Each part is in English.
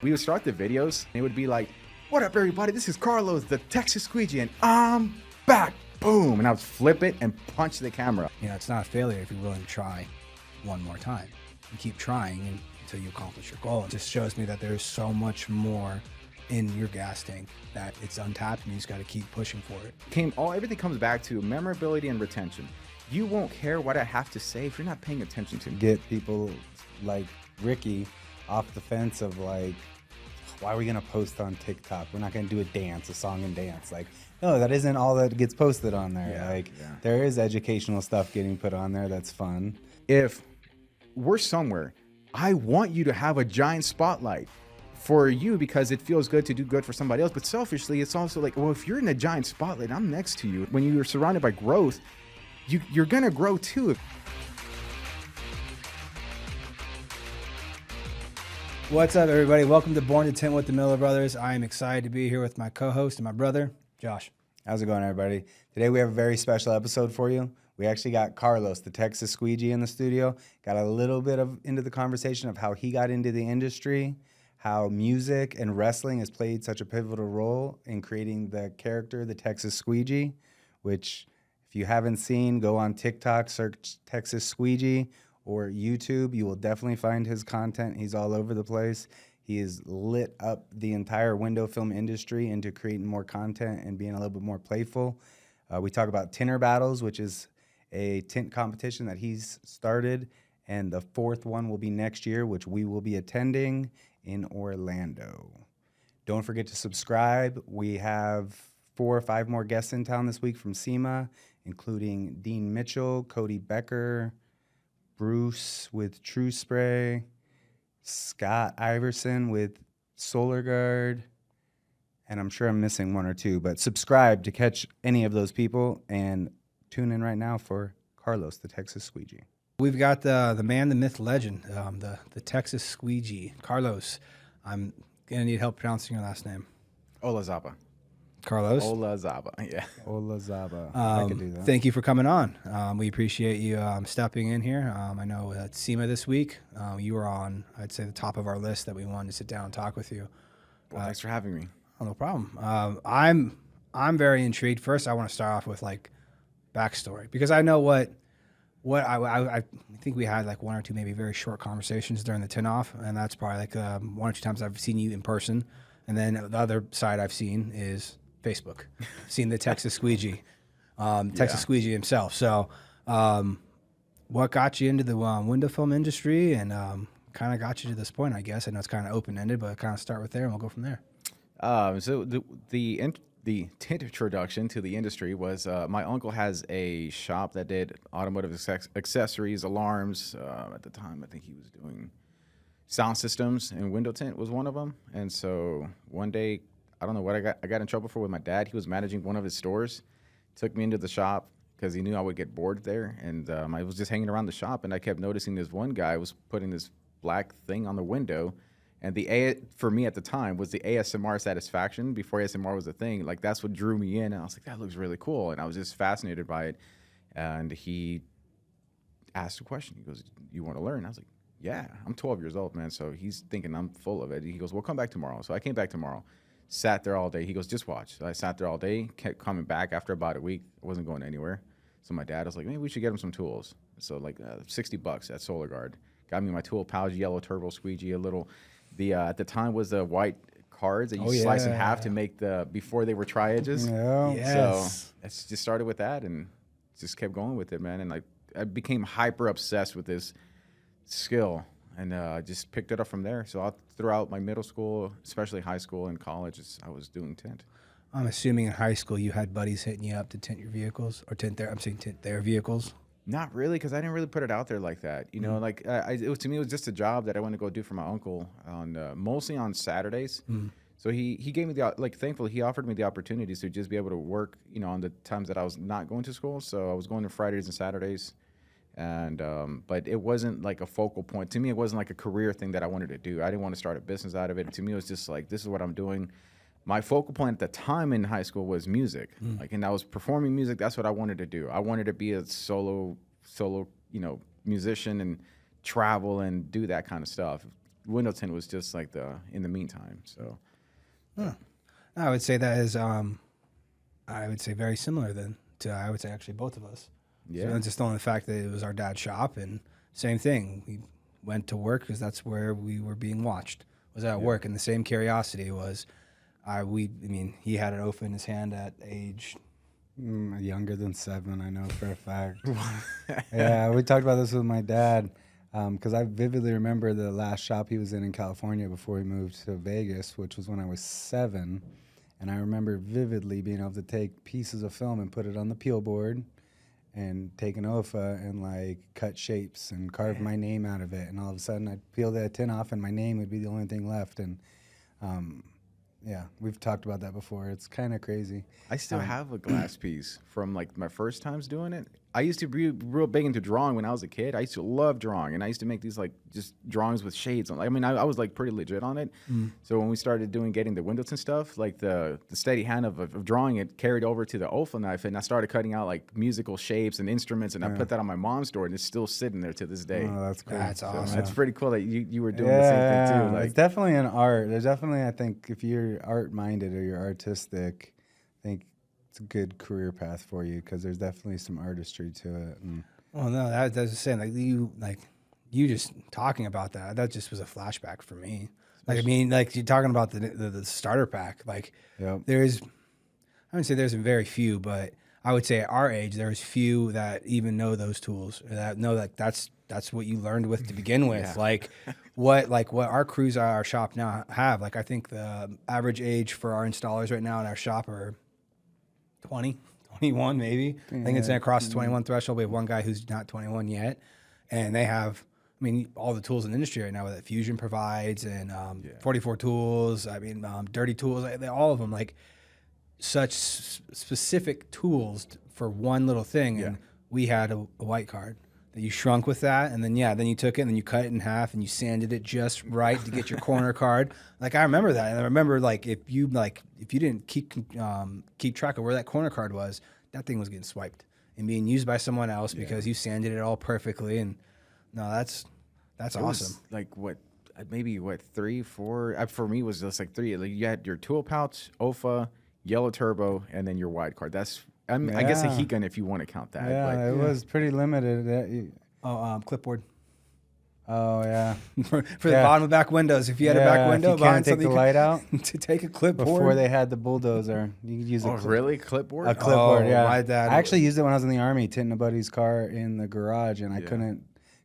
We would start the videos, and it would be like, "What up, everybody? This is Carlos, the Texas Squeegee, and I'm back." Boom. And I would flip it and punch the camera. You know, it's not a failure if you're willing to try one more time. You keep trying until you accomplish your goal. It just shows me that there's so much more in your gas tank that it's untapped, and you just got to keep pushing for it. Everything comes back to memorability and retention. You won't care what I have to say if you're not paying attention to me. Get people like Ricky off the fence of like, why are we gonna post on TikTok? We're not gonna do a song and dance. Like, no, that isn't all that gets posted on there. There is educational stuff getting put on there that's fun. If we're somewhere, I want you to have a giant spotlight for you because it feels good to do good for somebody else. But selfishly, it's also like, well, if you're in a giant spotlight, I'm next to you. When you're surrounded by growth, you're gonna grow too. What's up, everybody? Welcome to Born to Tint with the Miller Brothers. I am excited to be here with my co-host and my brother, Josh. How's it going, everybody? Today we have a very special episode for you. We actually got Carlos, the Texas Squeegee, in the studio. Got a little bit into the conversation of how he got into the industry, how music and wrestling has played such a pivotal role in creating the character, the Texas Squeegee, which if you haven't seen, go on TikTok, search Texas Squeegee, or YouTube. You will definitely find his content. He's all over the place. He has lit up the entire window film industry into creating more content and being a little bit more playful. We talk about Tinter battles, which is a tint competition that he's started, and the fourth one will be next year, which we will be attending in Orlando. Don't forget to subscribe. We have 4 or 5 more guests in town this week from SEMA, including Dean Mitchell, Cody Becker, Bruce with True Spray, Scott Iverson with Solar Guard, and I'm sure I'm missing 1 or 2, but subscribe to catch any of those people and tune in right now for Carlos, the Texas Squeegee. We've got the man, the myth, legend, the Texas Squeegee. Carlos, I'm going to need help pronouncing your last name. Olazaba. Carlos? Olazaba, yeah. Olazaba. I can do that. Thank you for coming on. We appreciate you stepping in here. I know at SEMA this week, you were on, I'd say, the top of our list that we wanted to sit down and talk with you. Well, thanks for having me. Oh, no problem. I'm very intrigued. First, I want to start off with like backstory because I know what I think we had like 1 or 2 maybe very short conversations during the tin off, and that's probably like 1 or 2 times I've seen you in person, and then the other side I've seen is Facebook, seen the Texas Squeegee, Squeegee himself. So, what got you into the window film industry and kind of got you to this point? I guess I know it's kind of open ended, but kind of start with there and we'll go from there. So the tint introduction to the industry was my uncle has a shop that did automotive accessories, alarms. At the time, I think he was doing sound systems, and window tint was one of them. And so one day, I don't know what I got in trouble for with my dad. He was managing one of his stores, took me into the shop because he knew I would get bored there. And I was just hanging around the shop, and I kept noticing this one guy was putting this black thing on the window. And for me at the time was the ASMR satisfaction before ASMR was a thing. Like that's what drew me in. And I was like, that looks really cool. And I was just fascinated by it. And he asked a question. He goes, you want to learn? I was like, yeah, I'm 12 years old, man. So he's thinking I'm full of it. He goes, well, come back tomorrow. So I came back tomorrow, sat there all day. He goes, just watch. So I sat there all day, kept coming back after about a week. I wasn't going anywhere. So my dad was like, maybe we should get him some tools. So like $60 at Solar Guard. Got me my tool pouch, yellow turbo squeegee, at the time was the white cards that you slice in half to make before they were tri-edges. Yeah. Yes. So it just started with that and just kept going with it, man. And I became hyper obsessed with this skill and just picked it up from there. So throughout my middle school, especially high school and college, I was doing tint. I'm assuming in high school you had buddies hitting you up to tint your vehicles or tint their vehicles. Not really, because I didn't really put it out there like that. You know, like to me, it was just a job that I wanted to go do for my uncle mostly on Saturdays. So he gave me thankfully, he offered me the opportunities to just be able to work, on the times that I was not going to school. So I was going to Fridays and Saturdays. And but it wasn't like a focal point. To me, it wasn't like a career thing that I wanted to do. I didn't want to start a business out of it. To me, it was just like, this is what I'm doing. My focal point at the time in high school was music. And I was performing music. That's what I wanted to do. I wanted to be a solo, musician and travel and do that kind of stuff. window tint was just like in the meantime. So I would say that is, I would say very similar then to, I would say actually both of us. Yeah. So just on the fact that it was our dad's shop, and same thing. We went to work because that's where we were being watched, was at work. And the same curiosity was, I mean, he had an OFA in his hand at age. Younger than 7, I know for a fact. Yeah, we talked about this with my dad because I vividly remember the last shop he was in California before he moved to Vegas, which was when I was 7. And I remember vividly being able to take pieces of film and put it on the peel board and take an OFA and like cut shapes and carve my name out of it. And all of a sudden I'd peel that tin off and my name would be the only thing left. And yeah, we've talked about that before. It's kind of crazy. I still have a glass piece from like my first times doing it. I used to be real big into drawing when I was a kid. I used to love drawing, and I used to make these like just drawings with shades on. I mean, I was like pretty legit on it. So when we started getting the windows and stuff, like the steady hand of drawing it carried over to the OFA knife, and I started cutting out like musical shapes and instruments, and I put that on my mom's door, and it's still sitting there to this day. Oh, that's cool. That's awesome. That's pretty cool that you were doing the same thing too. Like, it's definitely an art. There's definitely, I think, if you're art-minded or you're artistic, I think it's a good career path for you because there's definitely some artistry to it. And Well, no, that's the same. Like you just talking about that just was a flashback for me. Like, I mean, like you're talking about the starter pack. Like, Yep. there's, I would say there's very few, but I would say at our age, there's few that even know those tools, or that know that that's what you learned with to begin with. Yeah. Like what our crews at our shop now have. Like, I think the average age for our installers right now in our shop are 20, 21 maybe. I think it's across the 21 threshold. We have one guy who's not 21 yet, and they have, I mean, all the tools in the industry right now that Fusion provides, and 44 tools. I mean, Dirty Tools. All of them, like such specific tools for one little thing. And we had a white card that you shrunk with that, and then then you took it and then you cut it in half and you sanded it just right to get your corner card. Like, I remember that, and I remember like if you didn't keep track of where that corner card was, that thing was getting swiped and being used by someone else because you sanded it all perfectly. And no, that's it awesome. was like maybe 3, 4. For me, it was just like 3. Like you had your tool pouch, OFA, yellow turbo, and then your wide card. That's I guess a heat gun if you want to count that. yeah, but it was pretty limited. Clipboard. Oh yeah. for the bottom of back windows. If you had a back window if you can't behind take something, the light out to take a clipboard. before they had the bulldozer, you could use a really clipboard? A clipboard, Oh, yeah. my dad I actually used it when I was in the Army, tinting a buddy's car in the garage, and I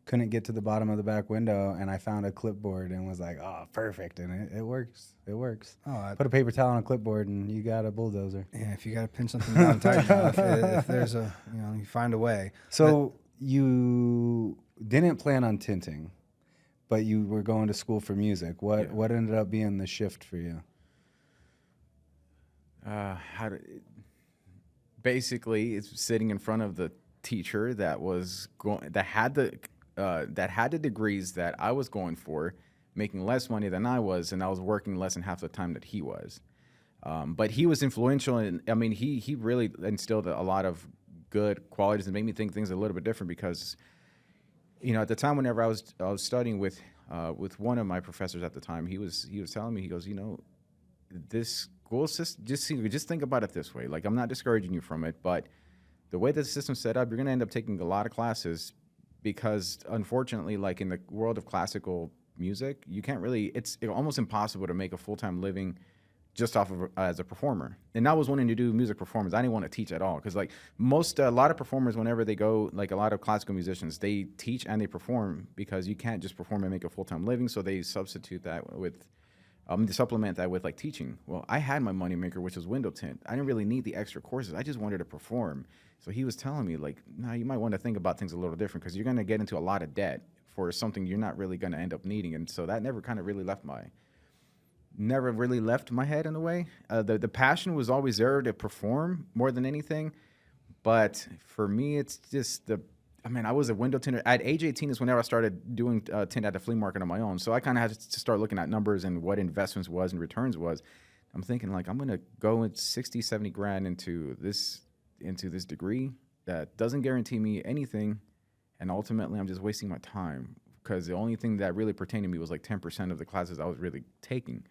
couldn't get to the bottom of the back window, and I found a clipboard and was like, oh, perfect, and it works. It works. Oh, Put a paper towel on a clipboard, and you got a bulldozer. yeah, if you got to pin something down tight enough, if there's a, you find a way. So you didn't plan on tinting, but you were going to school for music. What ended up being the shift for you? Basically, it's sitting in front of the teacher that had the degrees that I was going for, making less money than I was, and I was working less than half the time that he was. But he was influential, and I mean, he really instilled a lot of good qualities and made me think things a little bit different because, at the time whenever I was studying with one of my professors at the time, he was telling me, he goes, this school system, just think about it this way. Like, I'm not discouraging you from it, but the way that the system's set up, you're going to end up taking a lot of classes because, unfortunately, like in the world of classical music, you can't really, it's almost impossible to make a full-time living just off of as a performer. And I was wanting to do music performance. I didn't want to teach at all because like a lot of performers, whenever they go, like a lot of classical musicians, they teach and they perform because you can't just perform and make a full-time living. So they substitute that with, to supplement that with like teaching. Well, I had my moneymaker, which was window tint. I didn't really need the extra courses. I just wanted to perform. So he was telling me like, nah, you might want to think about things a little different because you're going to get into a lot of debt for something you're not really going to end up needing. And so that never really left my head in a way. The passion was always there to perform more than anything. But for me, it's just I was a window tinter. At age 18 is whenever I started doing tint at the flea market on my own. So I kind of had to start looking at numbers and what investments was and returns was. I'm thinking like, I'm going to go with 60, 70 grand into this degree that doesn't guarantee me anything. And ultimately, I'm just wasting my time because the only thing that really pertained to me was like 10% of the classes I was really taking.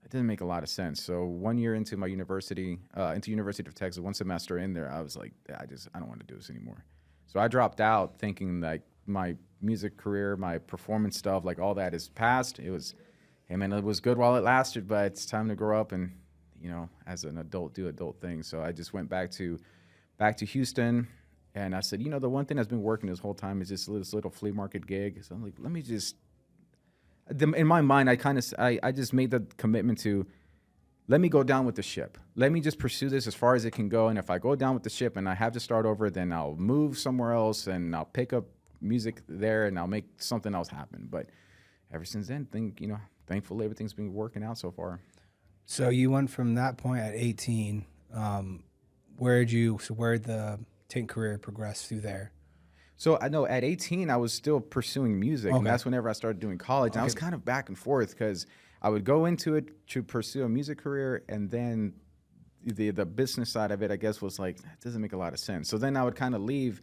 It didn't make a lot of sense. So 1 year into my university, into University of Texas, 1 semester in there, I was like, I don't want to do this anymore. So I dropped out thinking like my music career, my performance stuff, like all that is past. It was, hey man, it was good while it lasted, but it's time to grow up and, you know, as an adult, do adult things. So I just went back to Houston, and I said, you know, the one thing that's been working this whole time is this little flea market gig. So I'm like, let me just, in my mind, I just made the commitment to, let me go down with the ship. Let me just pursue this as far as it can go. And if I go down with the ship and I have to start over, then I'll move somewhere else and I'll pick up music there and I'll make something else happen. But ever since then, thankfully everything's been working out so far. So you went from that point at 18. Where'd the Tint career progress through there? So I know at 18, I was still pursuing music, and that's whenever I started doing college. And I was kind of back and forth because I would go into it to pursue a music career, and then the business side of it, I guess, was like, that doesn't make a lot of sense. So then I would kind of leave,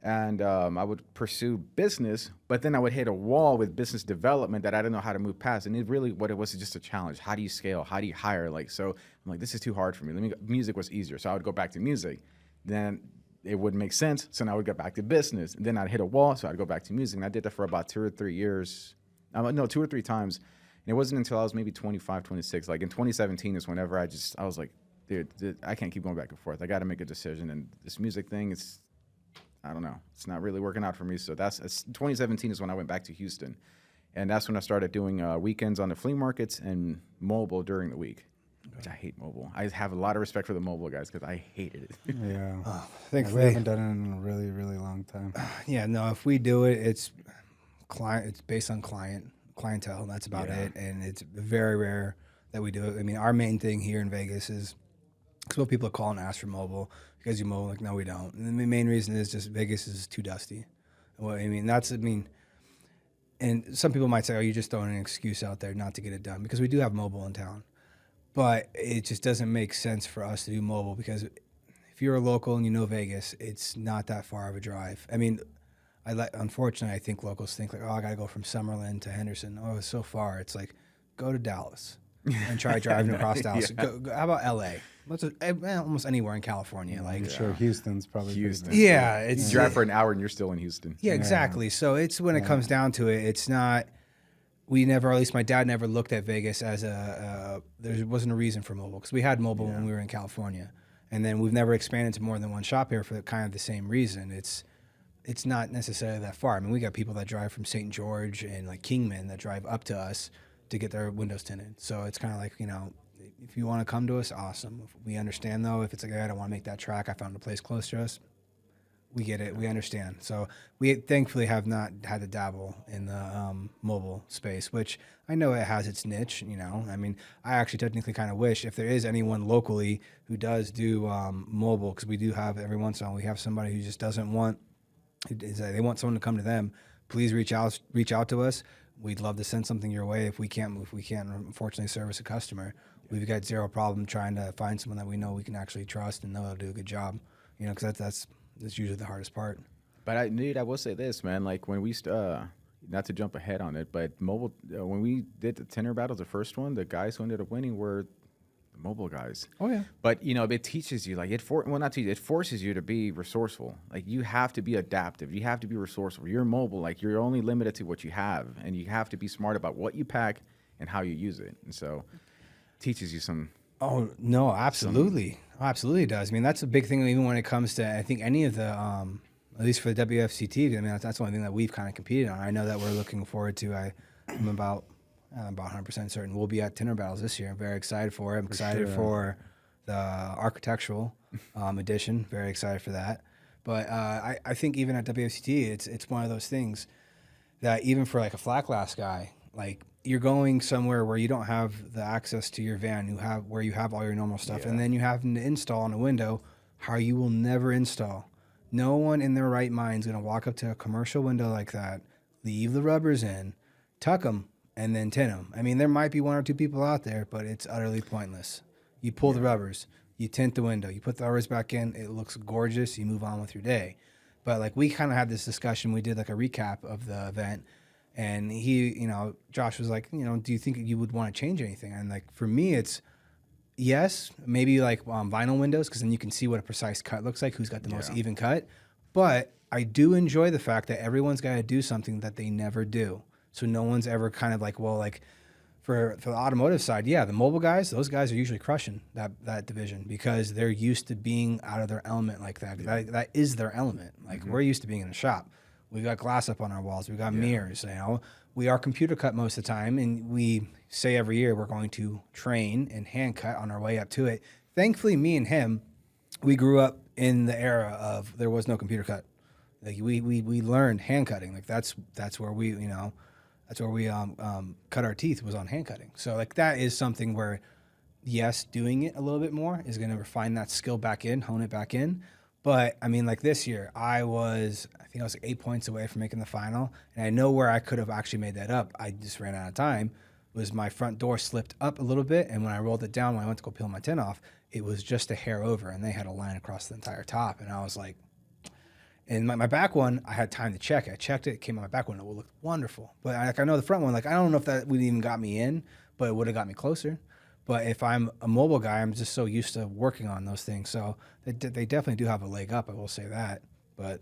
and I would pursue business, but then I would hit a wall with business development that I didn't know how to move past. And what it was just a challenge. How do you scale? How do you hire? So I'm like, this is too hard for me. Music was easier, so I would go back to music. Then it wouldn't make sense, so now I would get back to business. And then I'd hit a wall, so I'd go back to music. And I did that for about 2 or 3 years. 2 or 3 times. And it wasn't until I was maybe 25, 26. Like in 2017 is whenever I was like, dude, I can't keep going back and forth. I got to make a decision. And this music thing, I don't know. It's not really working out for me. So 2017 is when I went back to Houston. And that's when I started doing weekends on the flea markets and mobile during the week. Which I hate mobile. I have a lot of respect for the mobile guys because I hated it. Yeah. Thankfully, we haven't done it in a really, really long time. Yeah, no, if we do it, it's based on clientele, and that's about it. And it's very rare that we do it. I mean, our main thing here in Vegas is, because what people call and ask for mobile, because you mobile, like, no, we don't. And the main reason is just Vegas is too dusty. Well, and some people might say, oh, you're just throwing an excuse out there not to get it done, because we do have mobile in town. But it just doesn't make sense for us to do mobile, because if you're a local and you know Vegas, it's not that far of a drive. I mean, unfortunately, I think locals think like, oh, I got to go from Summerlin to Henderson. Oh, it's so far. It's like, go to Dallas and try driving across Dallas. How about L.A.? Almost anywhere in California. I'm sure Houston's probably Houston. pretty Yeah, You drive for an hour and you're still in Houston. Yeah, exactly. So it's when it comes down to it, it's not. We never, or at least my dad never looked at Vegas as there wasn't a reason for mobile, because we had mobile when we were in California, and then we've never expanded to more than one shop here for kind of the same reason. It's not necessarily that far. I mean, we got people that drive from St. George and like Kingman that drive up to us to get their windows tinted. So it's kind of like, if you want to come to us, awesome. We understand though, if it's like, I don't want to make that track, I found a place close to us. We get it. We understand. So we thankfully have not had to dabble in the mobile space, which I know it has its niche. I mean, I actually technically kind of wish if there is anyone locally who does do mobile, because we do have every once in a while, we have somebody who just doesn't want. They want someone to come to them. Please reach out to us. We'd love to send something your way. If we can't unfortunately service a customer, we've got zero problem trying to find someone that we know we can actually trust and know they'll do a good job. Because that's usually the hardest part. But I will say this, man. Like when we, not to jump ahead on it, but mobile, when we did the Tinter battles, the first one, the guys who ended up winning were the mobile guys. Oh yeah. But it teaches you, like it forces you to be resourceful. Like you have to be adaptive. You have to be resourceful. You're mobile. Like you're only limited to what you have, and you have to be smart about what you pack and how you use it. And so, it teaches you some. Oh no, absolutely. Absolutely does. I mean, that's a big thing even when it comes to, I think, any of the, at least for the WFCT, I mean, that's the only thing that we've kind of competed on. I know that we're looking forward to, I'm about 100% certain we'll be at Tinter Battles this year. I'm very excited for it. I'm excited for the architectural edition. Very excited for that. But I think even at WFCT, it's one of those things that even for like a flat glass guy, like you're going somewhere where you don't have the access to your van, where you have all your normal stuff, and then you have to install on a window how you will never install. No one in their right mind is going to walk up to a commercial window like that, leave the rubbers in, tuck them, and then tint them. I mean, there might be 1 or 2 people out there, but it's utterly pointless. You pull the rubbers, you tint the window, you put the rubbers back in, it looks gorgeous, you move on with your day. But like we kind of had this discussion, we did like a recap of the event, And he, Josh was like, do you think you would want to change anything? And like for me, it's yes, maybe like vinyl windows, because then you can see what a precise cut looks like, who's got the most even cut. But I do enjoy the fact that everyone's got to do something that they never do. So no one's ever kind of like, well, like for the automotive side, yeah, the mobile guys, those guys are usually crushing that division because they're used to being out of their element like that. That is their element. Like we're used to being in a shop. We got glass up on our walls. We got mirrors. We are computer cut most of the time, and we say every year we're going to train and hand cut on our way up to it. Thankfully, me and him, we grew up in the era of there was no computer cut. Like we learned hand cutting. Like that's where we cut our teeth was on hand cutting. So like that is something where yes, doing it a little bit more is going to refine that skill back in, hone it back in. But I mean, like this year, I think I was like 8 points away from making the final, and I know where I could have actually made that up. I just ran out of time. Was my front door slipped up a little bit, and when I rolled it down, when I went to go peel my tin off, it was just a hair over, and they had a line across the entire top, and I was like, and my back one, I had time to check. I checked it, came on my back one, it looked wonderful. But I know the front one, like I don't know if that would even got me in, but it would have got me closer. But if I'm a mobile guy, I'm just so used to working on those things. So they definitely do have a leg up. I will say that. But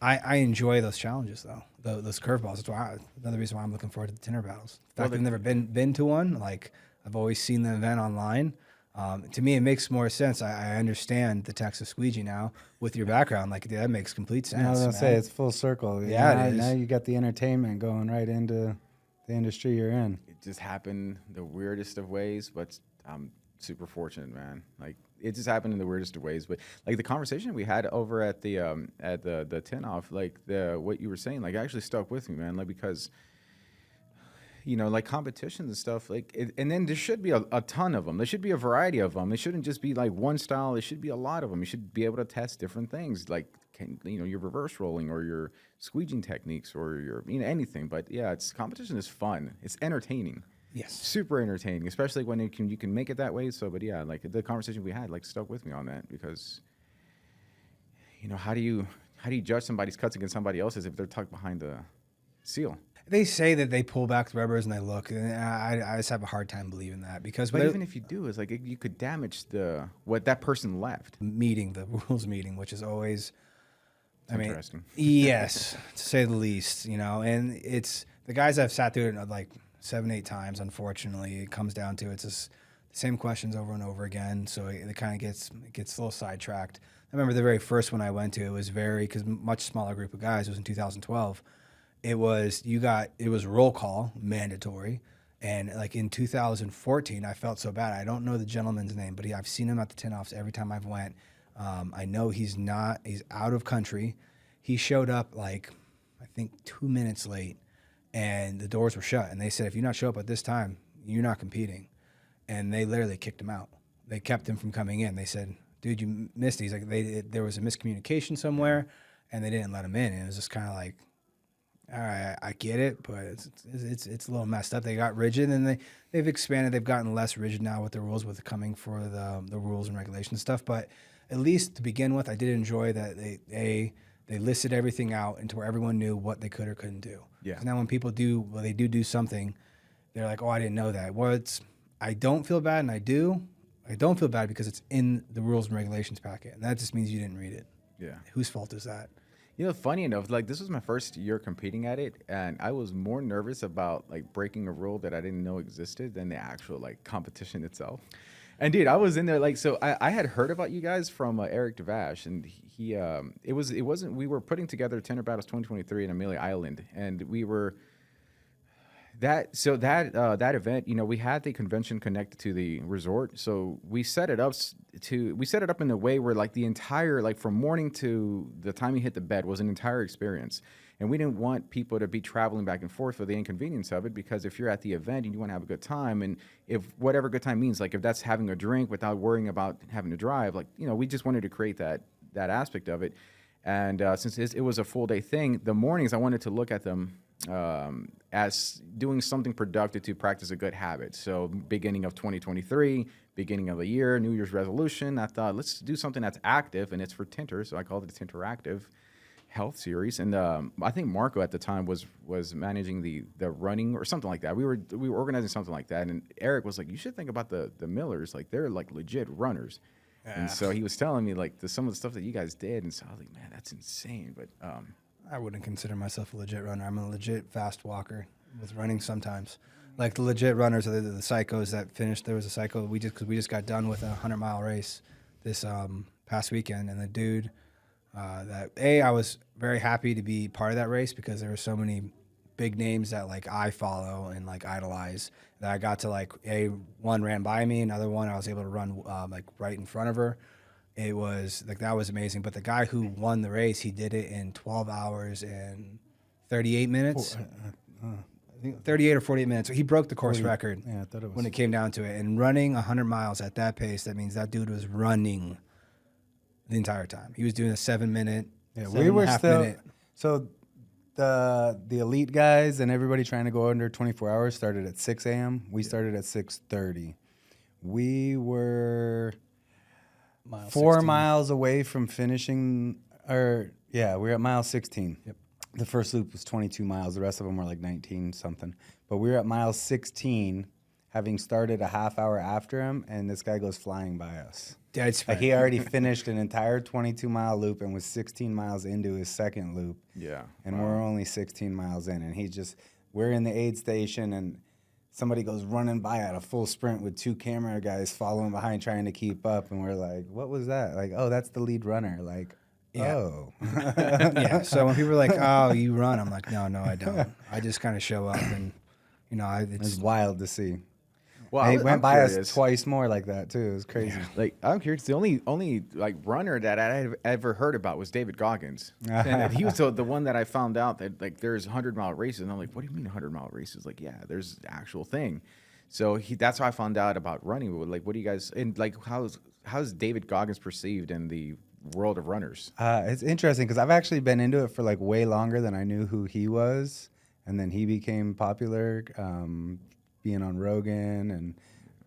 I enjoy those challenges though. Those curveballs. That's another reason why I'm looking forward to the Tinter battles. In fact, I've never been to one. Like I've always seen the event online. To me, it makes more sense. I understand the Texas Squeegee now with your background. Like that makes complete sense. I was gonna say it's full circle. Yeah, it is. Now you got the entertainment going right into the industry you're in. It just happened the weirdest of ways, but I'm super fortunate, man. Like it just happened in the weirdest of ways. But like the conversation we had over at the tin off, like what you were saying, like actually stuck with me, man. Like because like competitions and stuff, and then there should be a ton of them. There should be a variety of them. It shouldn't just be like one style. It should be a lot of them. You should be able to test different things, like your reverse rolling or your squeegeeing techniques or your anything. But yeah, competition is fun. It's entertaining. Yes, super entertaining, especially when you can make it that way. So, but yeah, like the conversation we had, like stuck with me on that because how do you judge somebody's cuts against somebody else's if they're tucked behind the seal? They say that they pull back the rubbers and they look, and I just have a hard time believing that because. But even if you do, it's like you could damage what that person left. The rules meeting, which is always, Interesting. Yes, to say the least. And it's the guys I've sat through it like 7-8 times. Unfortunately, it comes down to it's just the same questions over and over again. So it kind of gets a little sidetracked. I remember the very first one I went to. It was because much smaller group of guys. It was in 2012. It was roll call mandatory, and like in 2014, I felt so bad. I don't know the gentleman's name, but I've seen him at the tin offs every time I've went. I know he's out of country. He showed up like I think 2 minutes late, and the doors were shut. And they said, if you not show up at this time, you're not competing. And they literally kicked him out. They kept him from coming in. They said, dude, you missed it. He's like, there was a miscommunication somewhere, and they didn't let him in. And it was just kind of like, all right, I get it, but it's a little messed up. They got rigid, and they've expanded. They've gotten less rigid now with the rules, with coming for the rules and regulations stuff. But at least to begin with, I did enjoy that they listed everything out into where everyone knew what they could or couldn't do. Yeah. Now when people do something, they're like, oh, I didn't know that. Well, I don't feel bad, and I do. I don't feel bad because it's in the rules and regulations packet, and that just means you didn't read it. Yeah. Whose fault is that? Funny enough, like this was my first year competing at it, and I was more nervous about like breaking a rule that I didn't know existed than the actual like competition itself. And dude, I was in there like, so I had heard about you guys from Eric Devash, and we were putting together Tinter Battles 2023 in Amelia Island, and we were that event, we had the convention connected to the resort, so we set it up in a way where like the entire, like from morning to the time you hit the bed was an entire experience. And we didn't want people to be traveling back and forth for the inconvenience of it, because if you're at the event and you want to have a good time, and if whatever good time means, like if that's having a drink without worrying about having to drive, like, we just wanted to create that aspect of it. And since it was a full day thing, the mornings I wanted to look at them as doing something productive to practice a good habit. So beginning of 2023, beginning of the year, New Year's resolution, I thought let's do something that's active, and it's for Tinter, so I called it Tinteractive. health series, and I think Marco at the time was managing the running or something like that. We were organizing something like that, and Eric was like, "You should think about the Millers. Like they're like legit runners." And so he was telling me like some of the stuff that you guys did, and so I was like, "Man, that's insane." But I wouldn't consider myself a legit runner. I'm a legit fast walker with running sometimes. Like the legit runners are the psychos that finished. There was a psycho because we just got done with a 100-mile race this past weekend, and the dude I was very happy to be part of that race because there were so many big names that like I follow and like idolize that I got to like one ran by me, another one I was able to run like right in front of her. It was like that was amazing. But the guy who won the race, he did it in 12 hours and 38 minutes. I think 38 or 48 minutes. He broke the course record. Yeah, I thought it was when it came down to it. And running 100 miles at that pace, that means that dude was running the entire time. He was doing a 7-minute. Yeah, we were still. So the elite guys and everybody trying to go under 24 hours started at 6 a.m. We started at 6:30. We were 4 miles away from finishing. We were at mile 16. Yep. The first loop was 22 miles. The rest of them were like 19 something. But we were at mile 16, having started a half hour after him, and this guy goes flying by us. Like he already finished an entire 22-mile loop and was 16 miles into his second loop. yeah, And we're only 16 miles in, and we're in the aid station, and somebody goes running by at a full sprint with 2 camera guys following behind trying to keep up, and we're like, what was that? Like, oh, that's the lead runner. Like, yeah. Oh. Yeah, so when people are like, oh, you run, I'm like, no, I don't. I just kind of show up, and, It's wild to see. Well, He I'm went by curious. us twice more like that, too. It was crazy. Like I'm curious. The only like runner that I ever heard about was David Goggins, and he was the one that I found out that like there's 100-mile races, and I'm like, what do you mean 100-mile races? Like, yeah, there's the actual thing. So that's how I found out about running. Like, what do you guys and like how's David Goggins perceived in the world of runners? It's interesting because I've actually been into it for like way longer than I knew who he was, and then he became popular, being on Rogan and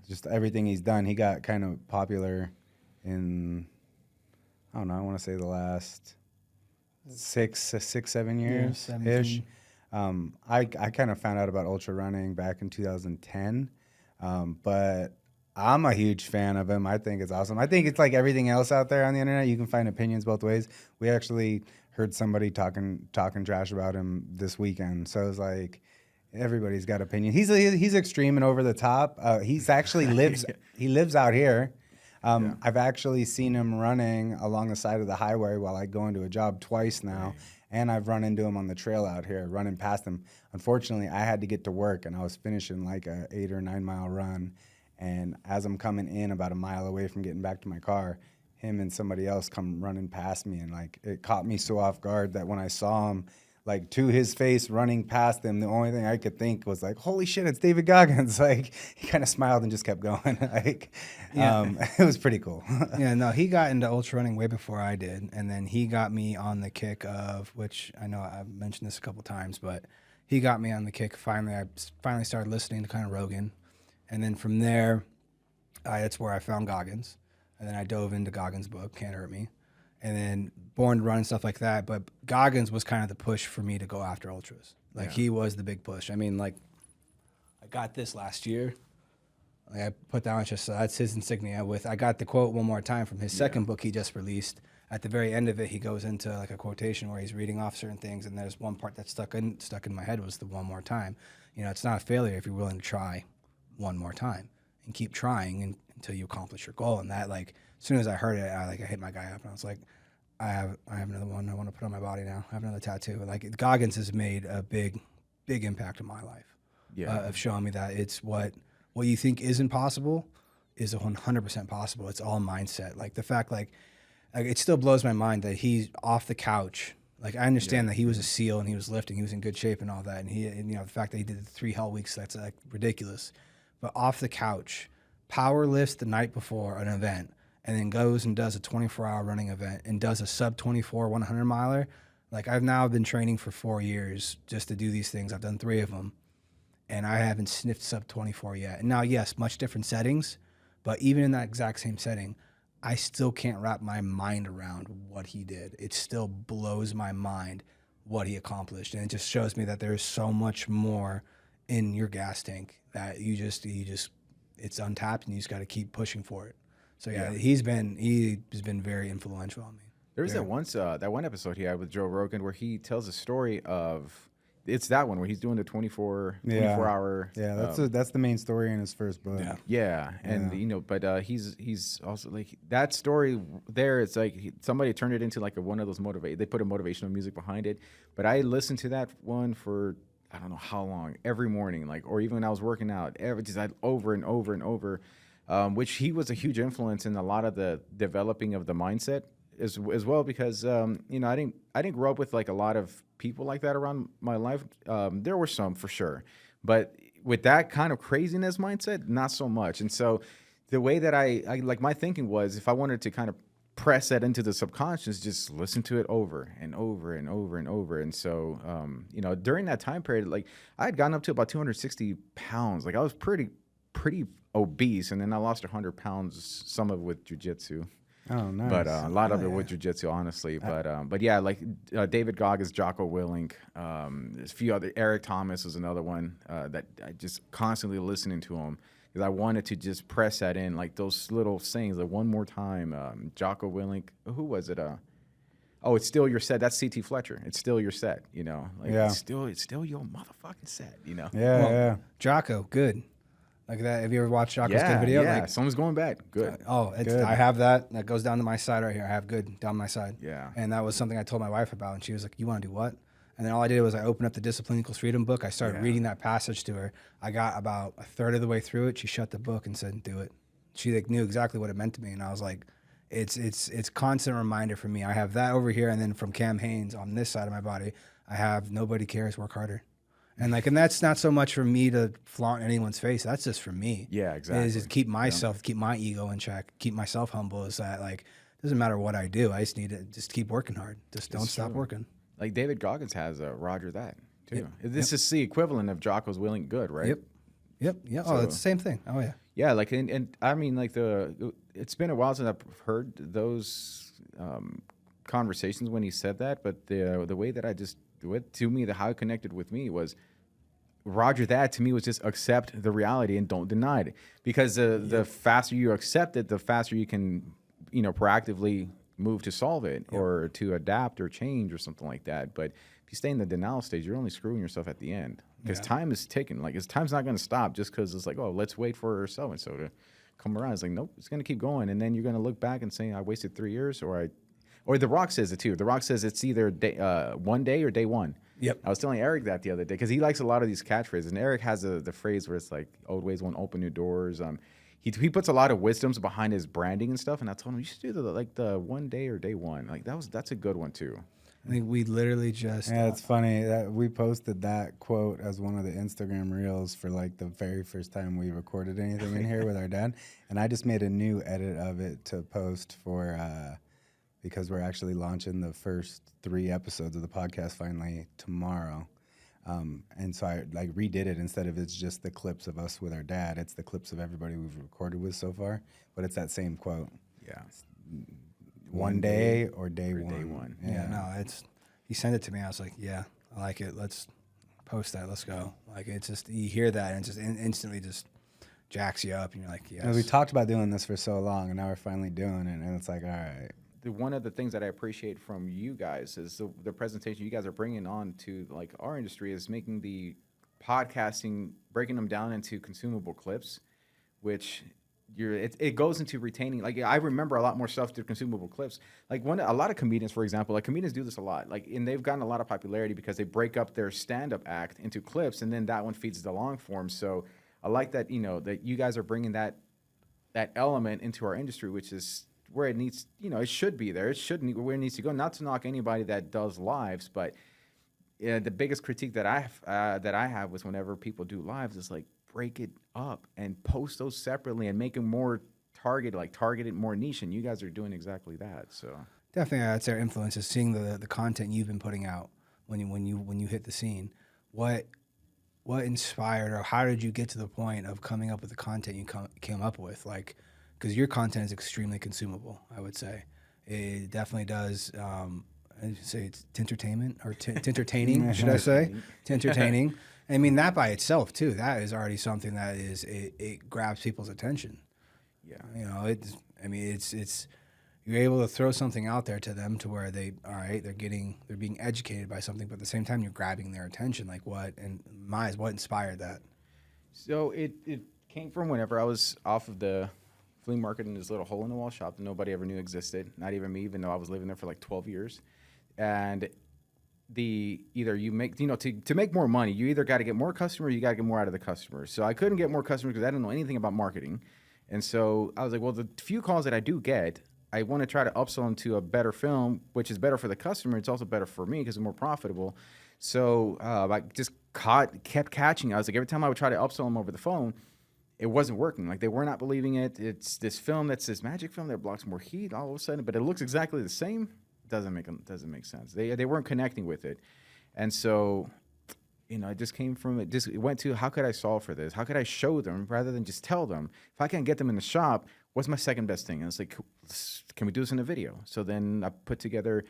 just everything he's done. He got kind of popular in, I don't know, I want to say the last 6-7 years ish. I kind of found out about ultra running back in 2010, but I'm a huge fan of him. I think it's awesome. I think it's like everything else out there on the internet. You can find opinions both ways. We actually heard somebody talking trash about him this weekend. So it's like everybody's got opinions. He's extreme and over the top. He's actually he lives out here. I've actually seen him running along the side of the highway while I go into a job twice now. Right. And I've run into him on the trail out here, running past him. Unfortunately, I had to get to work, and I was finishing like a 8 or 9 mile run. And as I'm coming in about a mile away from getting back to my car, him and somebody else come running past me, and like it caught me so off guard that when I saw him, like to his face running past him, the only thing I could think was like, "Holy shit, it's David Goggins!" Like he kind of smiled and just kept going. Like, it was pretty cool. Yeah, no, he got into ultra running way before I did, and then he got me on the kick of, which I know I've mentioned this a couple times, but he got me on the kick. I finally started listening to kind of Rogan. And then from there, that's where I found Goggins. And then I dove into Goggins' book, Can't Hurt Me. And then Born to Run and stuff like that. But Goggins was kind of the push for me to go after ultras. Like, he was the big push. I mean, like, I got this last year. Like, I put that on just, that's his insignia I got the quote one more time from his second book he just released. At the very end of it, he goes into like a quotation where he's reading off certain things. And there's one part that stuck in my head was the one more time. It's not a failure if you're willing to try one more time and keep trying until you accomplish your goal. And that, like, as soon as I heard it, I hit my guy up and I was like, I have another one I want to put on my body now. I have another tattoo. Like, Goggins has made a big impact in my life. Of showing me that it's what you think isn't possible is 100% possible. It's all mindset. Like the fact, like it still blows my mind that he's off the couch. Like, I understand that he was a SEAL and he was lifting, he was in good shape and all that. And the fact that he did the 3 hell weeks, that's like ridiculous. But off the couch, power lifts the night before an event, and then goes and does a 24-hour running event and does a sub 24 100 miler. Like, I've now been training for 4 years just to do these things. I've done 3 of them, and I haven't sniffed sub 24 yet. And now, yes, much different settings, but even in that exact same setting, I still can't wrap my mind around what he did. It still blows my mind what he accomplished, and it just shows me that there's so much more in your gas tank that you just it's untapped, and you just got to keep pushing for it. So yeah, he's been very influential on me. There was that one episode he had with Joe Rogan where he tells a story of, it's that one where he's doing the 24 hour. Yeah, that's the main story in his first book. Yeah, and you know, but he's also like that story there. It's like somebody turned it into like one of those they put a motivational music behind it. But I listened to that one for I don't know how long, every morning, like, or even when I was working out, over and over and over. Which he was a huge influence in a lot of the developing of the mindset as well, because you know, I didn't grow up with like a lot of people like that around my life. There were some for sure, but with that kind of craziness mindset, not so much. And so the way that I like my thinking was, if I wanted to kind of press that into the subconscious, just listen to it over and over and over and over. And so you know, during that time period, like I had gotten up to about 260 pounds. Like I was pretty obese, and then I lost 100 pounds, some of it with jujitsu. Oh, nice. But a lot of it with jujitsu, honestly. But yeah, like David Goggins, Jocko Willink, there's a few other. Eric Thomas is another one that I just constantly listening to him because I wanted to just press that in, like those little sayings, like one more time. Jocko Willink, who was it? Oh, it's still your set. That's C.T. Fletcher. It's still your set. You know, like it's still your motherfucking set. You know. Yeah. Jocko, good. Like that. Have you ever watched Jocko's good video? Yeah, like, someone's going back. Good. Good. I have that. That goes down to my side right here. I have good down my side. Yeah. And that was something I told my wife about, and she was like, "You want to do what?" And then all I did was I opened up the Discipline Equals Freedom book. I started reading that passage to her. I got about a third of the way through it. She shut the book and said, "Do it." She like knew exactly what it meant to me, and I was like, "It's constant reminder for me." I have that over here, and then from Cam Haynes on this side of my body, I have nobody cares, work harder. And that's not so much for me to flaunt in anyone's face. That's just for me. Yeah, exactly. Is to keep myself, keep my ego in check, keep myself humble. Is that like doesn't matter what I do. I just need to just keep working hard. Just don't stop working. Like David Goggins has a Roger that too. This is the equivalent of Jocko's Willing Good, right? Yep. Yeah. So, it's the same thing. Oh yeah. Yeah. Like and I mean like it's been a while since I've heard those conversations when he said that, but the way that how it connected with me was Roger that to me was just accept the reality and don't deny it, because the faster you accept it, the faster you can proactively move to solve it or to adapt or change or something like that. But if you stay in the denial stage, you're only screwing yourself at the end, because time is ticking. Like time's not going to stop just because it's like, oh, let's wait for so and so to come around. It's like, nope, it's going to keep going, and then you're going to look back and say, I wasted 3 years, or The Rock says it too. The Rock says it's either one day or day one. Yep. I was telling Eric that the other day because he likes a lot of these catchphrases. And Eric has the phrase where it's like, old ways won't open new doors. He puts a lot of wisdoms behind his branding and stuff. And I told him, you should do the one day or day one. Like that's a good one too. I think we literally just. Yeah, it's funny that we posted that quote as one of the Instagram reels for like the very first time we recorded anything in here with our dad. And I just made a new edit of it to post for. Because we're actually launching the first 3 episodes of the podcast finally tomorrow. And so I like redid it. Instead of it's just the clips of us with our dad, it's the clips of everybody we've recorded with so far. But it's that same quote. Yeah. One day or day one. Day one. Yeah, no, he sent it to me. I was like, yeah, I like it. Let's post that. Let's go. Like it's just, you hear that and it just instantly just jacks you up. And you're like, yes. We talked about doing this for so long and now we're finally doing it. And it's like, all right. One of the things that I appreciate from you guys is the presentation you guys are bringing on to like our industry is making the podcasting, breaking them down into consumable clips, which it goes into retaining. Like I remember a lot more stuff through consumable clips. Like a lot of comedians, for example, like comedians do this a lot. Like and they've gotten a lot of popularity because they break up their stand-up act into clips, and then that one feeds the long form. So I like that that you guys are bringing that element into our industry, which is where it needs, it should be there. It shouldn't where it needs to go. Not to knock anybody that does lives, but the biggest critique that I have was whenever people do lives is like break it up and post those separately and make them more targeted, more niche. And you guys are doing exactly that. So definitely, that's our influence is seeing the content you've been putting out when you hit the scene. What inspired, or how did you get to the point of coming up with the content you came up with? Like, because your content is extremely consumable. I would say it definitely does. I'd say it's tintertainment or tintertaining, should I say? Tintertaining. I mean, that by itself too. That is already something that it grabs people's attention. Yeah. You know, it's you're able to throw something out there to them to where they're being educated by something, but at the same time you're grabbing their attention. Like what inspired that? So it came from whenever I was off of the flea market in this little hole in the wall shop that nobody ever knew existed, not even me, even though I was living there for like 12 years. And either you make, to make more money, you either got to get more customers, you got to get more out of the customers. So I couldn't get more customers because I didn't know anything about marketing. And so I was like, well, the few calls that I do get, I want to try to upsell them to a better film, which is better for the customer. It's also better for me because it's more profitable. So I just kept catching. I was like, every time I would try to upsell them over the phone, it wasn't working. Like they were not believing it. It's this film that's this magic film that blocks more heat all of a sudden, but it looks exactly the same. Doesn't make sense. They weren't connecting with it, and so it just came from it. Just it went to how could I solve for this? How could I show them rather than just tell them? If I can't get them in the shop, what's my second best thing? And it's like, can we do this in a video? So then I put together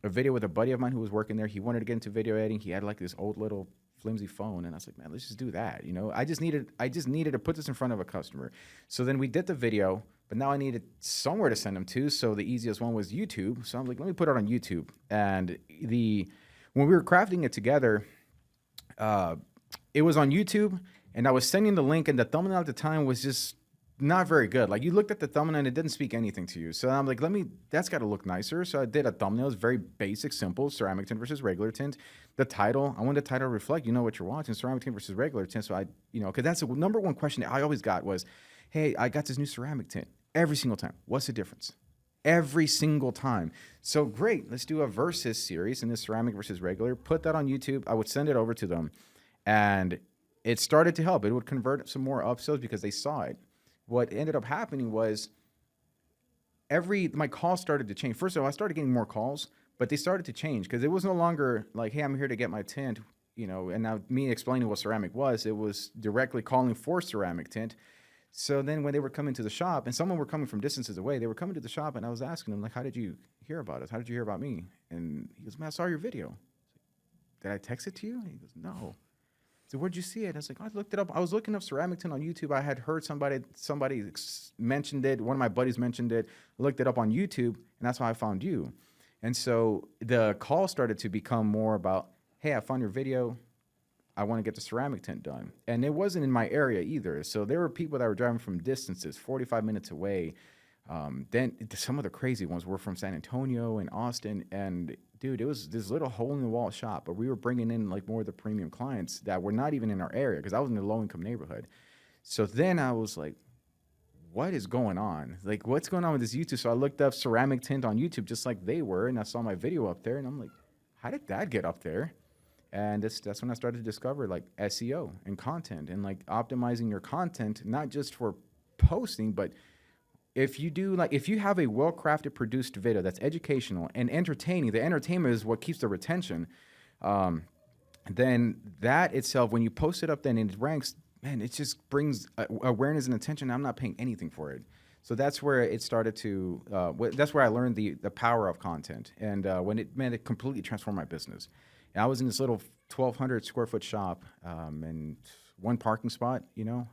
a video with a buddy of mine who was working there. He wanted to get into video editing. He had like this old little flimsy phone, and I was like, man, let's just do that. I just needed to put this in front of a customer. So then we did the video, but now I needed somewhere to send them to. So the easiest one was YouTube. So I'm like, let me put it on YouTube. And when we were crafting it together, it was on YouTube, and I was sending the link, and the thumbnail at the time was just not very good. Like you looked at the thumbnail and it didn't speak anything to you. So I'm like, that's got to look nicer. So I did a thumbnail. It's very basic, simple, ceramic tint versus regular tint. The title, I wanted the title to reflect, what you're watching, ceramic tint versus regular tint. So because that's the number one question that I always got was, hey, I got this new ceramic tint every single time. What's the difference? Every single time. So great, let's do a versus series in this ceramic versus regular. Put that on YouTube. I would send it over to them, and it started to help. It would convert some more upsells because they saw it. What ended up happening was my calls started to change. First of all, I started getting more calls, but they started to change because it was no longer like, hey, I'm here to get my tint, and now me explaining what ceramic was. It was directly calling for ceramic tint. So then when they were coming to the shop, and someone were coming from distances away, they were coming to the shop, and I was asking them, like, how did you hear about us? How did you hear about me? And he goes, man, I saw your video. Did I text it to you? And he goes, no. So where'd you see it? I was like, I looked it up. I was looking up ceramic tint on YouTube. I had heard somebody mentioned it. One of my buddies mentioned it. I looked it up on YouTube, and that's how I found you. And so the call started to become more about, hey, I found your video. I want to get the ceramic tint done. And it wasn't in my area either. So there were people that were driving from distances, 45 minutes away. Then some of the crazy ones were from San Antonio and Austin. And dude, it was this little hole in the wall shop, but we were bringing in like more of the premium clients that were not even in our area because I was in a low income neighborhood. So then I was like, what is going on? Like, what's going on with this YouTube? So I looked up ceramic tint on YouTube just like they were, and I saw my video up there, and I'm like, how did that get up there? And that's when I started to discover like SEO and content and like optimizing your content, not just for posting, but if you have a well-crafted produced video that's educational and entertaining, the entertainment is what keeps the retention, then that itself, when you post it up then and it ranks, man, it just brings awareness and attention. I'm not paying anything for it. So that's where it started to, that's where I learned the power of content. And when it completely transformed my business. And I was in this little 1,200 square foot shop and one parking spot, I don't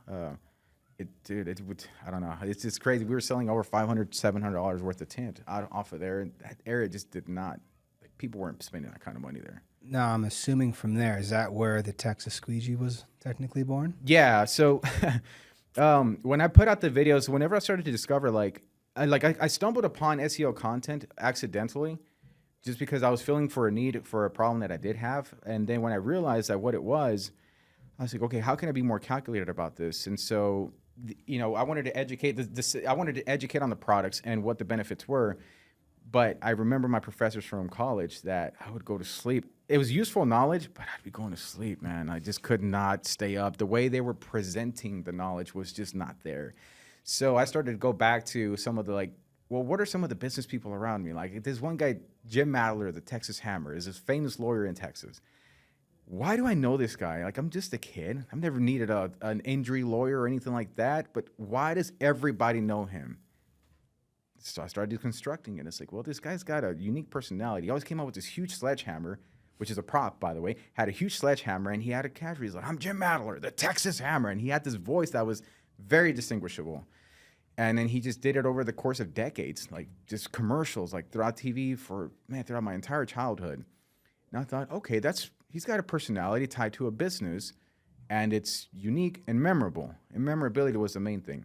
know. It's just crazy. We were selling over $500, $700 worth of tint off of there. And that area just did not, like, people weren't spending that kind of money there. No, I'm assuming from there, is that where the Texas Squeegee was technically born? Yeah. So when I put out the videos, whenever I started to discover, I stumbled upon SEO content accidentally just because I was feeling for a need for a problem that I did have. And then when I realized that what it was, I was like, okay, how can I be more calculated about this? And so, I wanted to educate I wanted to educate on the products and what the benefits were. But I remember my professors from college that I would go to sleep. It was useful knowledge, but I'd be going to sleep, man. I just could not stay up. The way they were presenting the knowledge was just not there. So I started to go back to some of the what are some of the business people around me? Like there's one guy, Jim Madler, the Texas Hammer, is this famous lawyer in Texas. Why do I know this guy? Like, I'm just a kid. I've never needed an injury lawyer or anything like that. But why does everybody know him? so I started deconstructing it. It's like, well, this guy's got a unique personality. He always came out with this huge sledgehammer, which is a prop, by the way, had a huge sledgehammer, and he had a catchphrase. He's like, I'm Jim Madler, the Texas Hammer. And he had this voice that was very distinguishable. And then he just did it over the course of decades, like just commercials, like throughout TV throughout my entire childhood. And I thought, okay, he's got a personality tied to a business, and it's unique and memorable. And memorability was the main thing.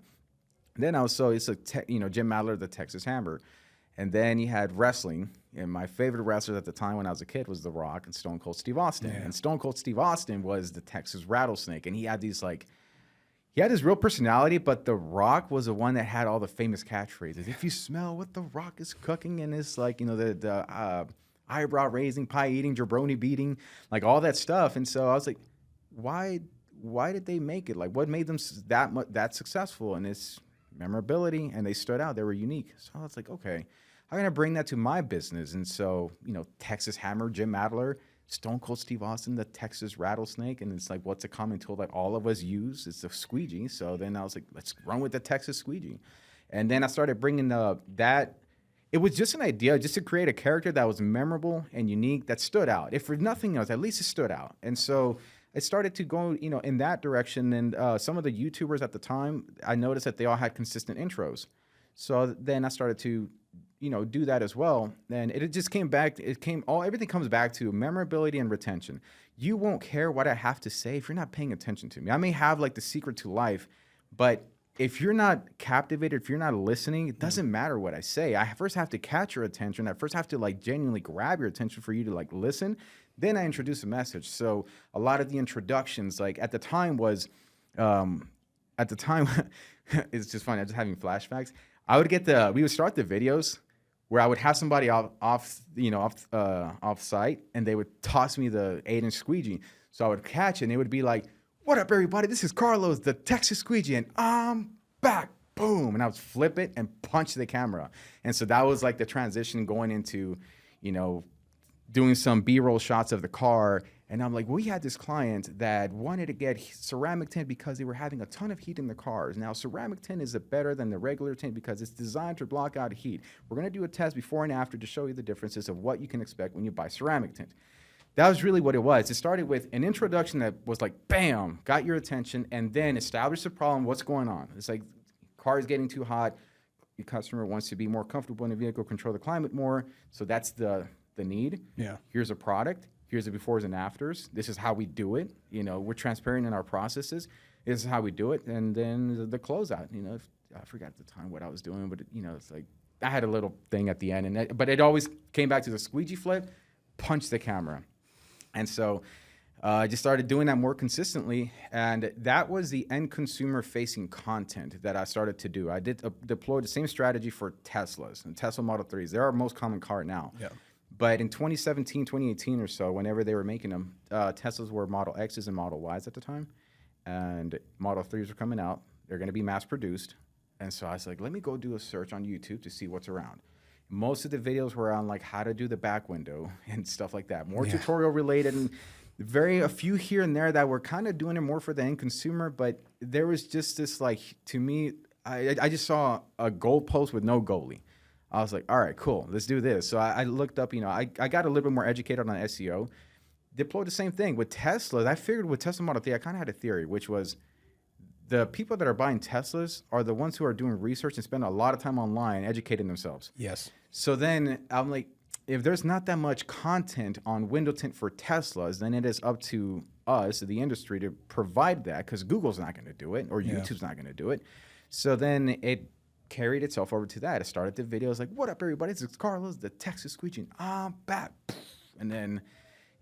Then Jim Madler, the Texas Hammer. And then he had wrestling. And my favorite wrestlers at the time when I was a kid was The Rock and Stone Cold Steve Austin. Yeah. And Stone Cold Steve Austin was the Texas Rattlesnake. And he had his real personality, but The Rock was the one that had all the famous catchphrases. If you smell what The Rock is cooking, and it's like, the eyebrow raising, pie eating, jabroni beating, like all that stuff. And so I was like, why did they make it? Like, what made them that successful? And it's memorability, and they stood out. They were unique. So I was like, okay, how can I bring that to my business? And so, Texas Hammer, Jim Madler, Stone Cold Steve Austin, the Texas Rattlesnake. And it's like, what's a common tool that all of us use? It's the squeegee. So then I was like, let's run with the Texas squeegee. And then I started bringing that. It was just an idea just to create a character that was memorable and unique, that stood out. If for nothing else, at least it stood out. And so I started to go, in that direction. And some of the YouTubers at the time, I noticed that they all had consistent intros. So then I started to, do that as well. And it just came back. Everything comes back to memorability and retention. You won't care what I have to say if you're not paying attention to me. I may have like the secret to life, but if you're not captivated, if you're not listening, it doesn't matter what I say. I first have to catch your attention. I first have to like genuinely grab your attention for you to like listen. Then I introduce a message. So a lot of the introductions, like at the time it's just funny. I'm just having flashbacks. We would start the videos where I would have somebody off site, and they would toss me the 8-inch squeegee. So I would catch it, and it would be like, what up, everybody? This is Carlos, the Texas squeegee, and I'm back. Boom. And I would flip it and punch the camera. And so that was like the transition going into, doing some B-roll shots of the car. And I'm like, we had this client that wanted to get ceramic tint because they were having a ton of heat in the cars. Now, ceramic tint is better than the regular tint because it's designed to block out heat. We're going to do a test before and after to show you the differences of what you can expect when you buy ceramic tint. That was really what it was. It started with an introduction that was like, bam, got your attention, and then established the problem, what's going on. It's like, car is getting too hot. The customer wants to be more comfortable in the vehicle, control the climate more. So that's the need. Yeah. Here's a product. Here's the befores and afters. This is how we do it. We're transparent in our processes. This is how we do it. And then the closeout. I forgot at the time what I was doing, but it's like I had a little thing at the end, but it always came back to the squeegee flip, punch the camera. And so I just started doing that more consistently, and that was the end consumer-facing content that I started to do. I did deploy the same strategy for Teslas and Tesla Model 3s. They're our most common car now. Yeah. But in 2017, 2018 or so, whenever they were making them, Teslas were Model X's and Model Ys at the time, and Model 3s were coming out. They're going to be mass-produced. And so I was like, let me go do a search on YouTube to see what's around. Most of the videos were on like how to do the back window and stuff like that, more tutorial related, and a few here and there that were kind of doing it more for the end consumer. But there was just this, like, to me, I just saw a goalpost with no goalie. I was like, all right, cool, let's do this. So I looked up, I got a little bit more educated on SEO, deployed the same thing with Tesla. I figured with Tesla Model 3, I kind of had a theory, which was the people that are buying Teslas are the ones who are doing research and spend a lot of time online educating themselves. Yes. So then I'm like, if there's not that much content on window tint for Teslas, then it is up to us, the industry, to provide that, because Google's not going to do it, or YouTube's not going to do it. So then it carried itself over to that. I started the videos like, what up, everybody? This is Carlos, the Texas Squeegee, and I'm back. And then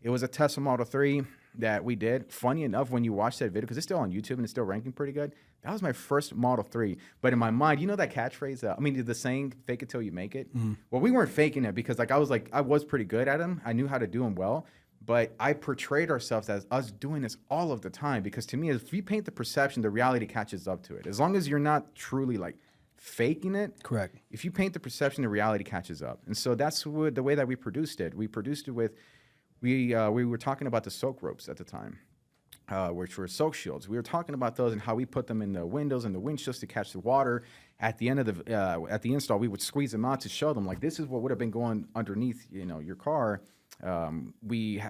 it was a Tesla Model 3 that we did. Funny enough, when you watch that video, because it's still on YouTube and it's still ranking pretty good, that was my first Model 3. But in my mind, that catchphrase, the saying, fake it till you make it? Mm-hmm. Well, we weren't faking it, because I was pretty good at them. I knew how to do them well. But I portrayed ourselves as us doing this all of the time, because to me, if you paint the perception, the reality catches up to it. As long as you're not truly like faking it. Correct. If you paint the perception, the reality catches up. And so that's the way that we produced it. We produced it with, we were talking about the soak ropes at the time. which were soak shields. We were talking about those and how we put them in the windows and the windshields to catch the water. At the end of the at the install, we would squeeze them out to show them like this is what would have been going underneath, your car. We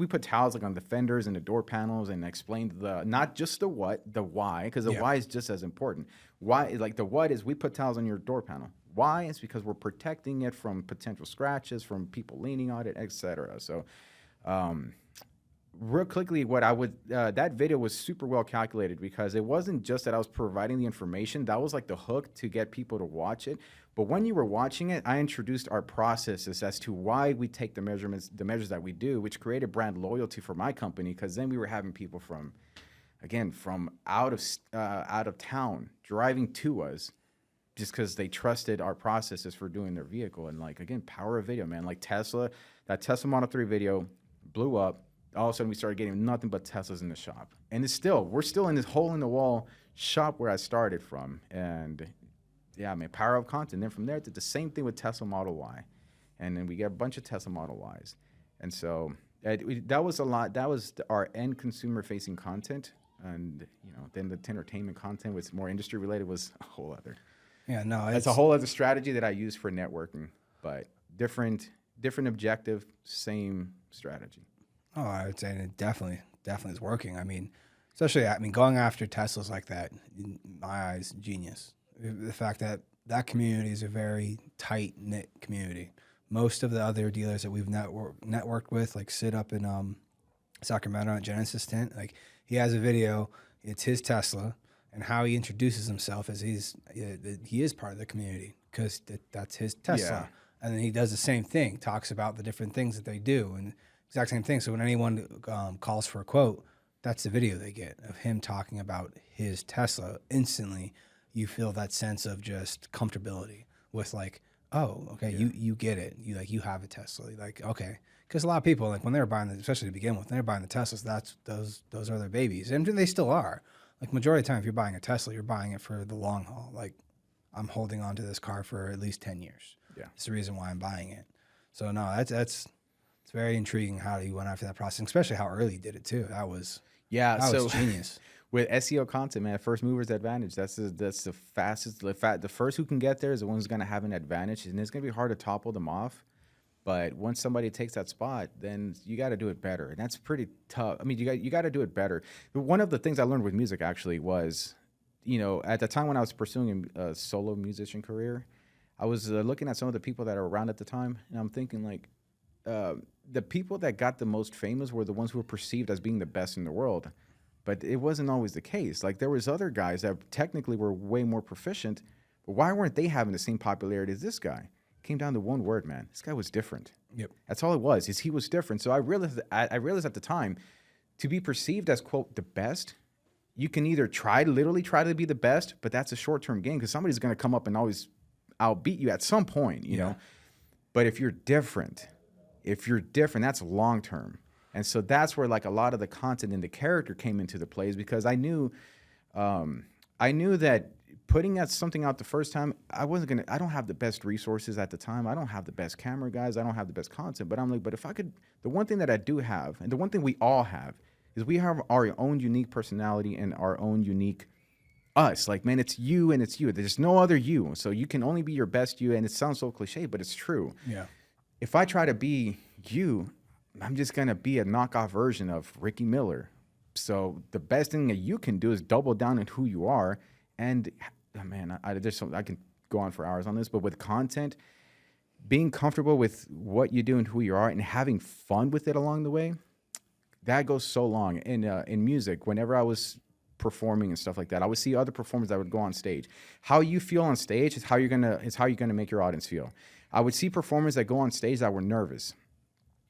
put towels like on the fenders and the door panels and explained the not just the what, the why, because the why is just as important. Why, like the what is we put towels on your door panel. Why? It's because we're protecting it from potential scratches, from people leaning on it, etc. So. Real quickly, what I would that video was super well calculated because it wasn't just that I was providing the information. That was like the hook to get people to watch it. But when you were watching it, I introduced our processes as to why we take the measures that we do, which created brand loyalty for my company. Because then we were having people from out of town driving to us just because they trusted our processes for doing their vehicle. And like again, power of video, man. Like Tesla, that Tesla Model 3 video blew up. All of a sudden we started getting nothing but Teslas in the shop. And we're still in this hole in the wall shop where I started from. And yeah, man, power of content. Then from there, did the same thing with Tesla Model Y. And then we get a bunch of Tesla Model Ys. And so that was a lot. That was our end consumer facing content. And, then the entertainment content was more industry related was a whole other. Yeah, no, it's a whole other strategy that I use for networking, but different objective, same strategy. Oh, I would say it definitely is working. I mean, especially, going after Teslas like that, in my eyes, genius. The fact that that community is a very tight-knit community. Most of the other dealers that we've networked with, like sit up in Sacramento at Genesis Tint, like he has a video, it's his Tesla, and how he introduces himself as he is part of the community because that's his Tesla. Yeah. And then he does the same thing, talks about the different things that they do, and exact same thing. So when anyone calls for a quote, that's the video they get of him talking about his Tesla. Instantly, you feel that sense of just comfortability with like, oh, okay, you get it. You have a Tesla. Like, okay. Because a lot of people, like when they were buying, especially to begin with, when they were buying the Teslas, those are their babies. And they still are. Like majority of the time, if you're buying a Tesla, you're buying it for the long haul. Like I'm holding on to this car for at least 10 years. Yeah. It's the reason why I'm buying it. So no, it's very intriguing how you went after that process, especially how early you did it too. That was genius. With SEO content, man, first mover's advantage. That's the fastest. The first who can get there is the one who's going to have an advantage, and it's going to be hard to topple them off. But once somebody takes that spot, then you got to do it better, and that's pretty tough. I mean, you got to do it better. One of the things I learned with music actually was, at the time when I was pursuing a solo musician career, I was looking at some of the people that are around at the time, and I'm thinking like, the people that got the most famous were the ones who were perceived as being the best in the world. But it wasn't always the case. Like there was other guys that technically were way more proficient, but why weren't they having the same popularity as this guy? It came down to one word, man. This guy was different. Yep. That's all it was, is he was different. So I realized at the time, to be perceived as, quote, the best, you can either literally try to be the best, but that's a short-term gain because somebody's going to come up and always outbeat you at some point, you know? But if you're different, that's long-term. And so that's where like a lot of the content and the character came into the plays because I knew that putting something out the first time, I don't have the best resources at the time. I don't have the best camera guys. I don't have the best content, but I'm like, but if I could, the one thing that I do have, and the one thing we all have is we have our own unique personality and our own unique us. Like, man, it's you and it's you. There's no other you. So you can only be your best you. And it sounds so cliche, but it's true. Yeah. If I try to be you, I'm just going to be a knockoff version of Ricky Miller. So the best thing that you can do is double down on who you are. And man, I can go on for hours on this, but with content, being comfortable with what you do and who you are and having fun with it along the way, that goes so long. In music, whenever I was performing and stuff like that, I would see other performers that would go on stage. How you feel on stage is how you're gonna make your audience feel. I would see performers that go on stage that were nervous.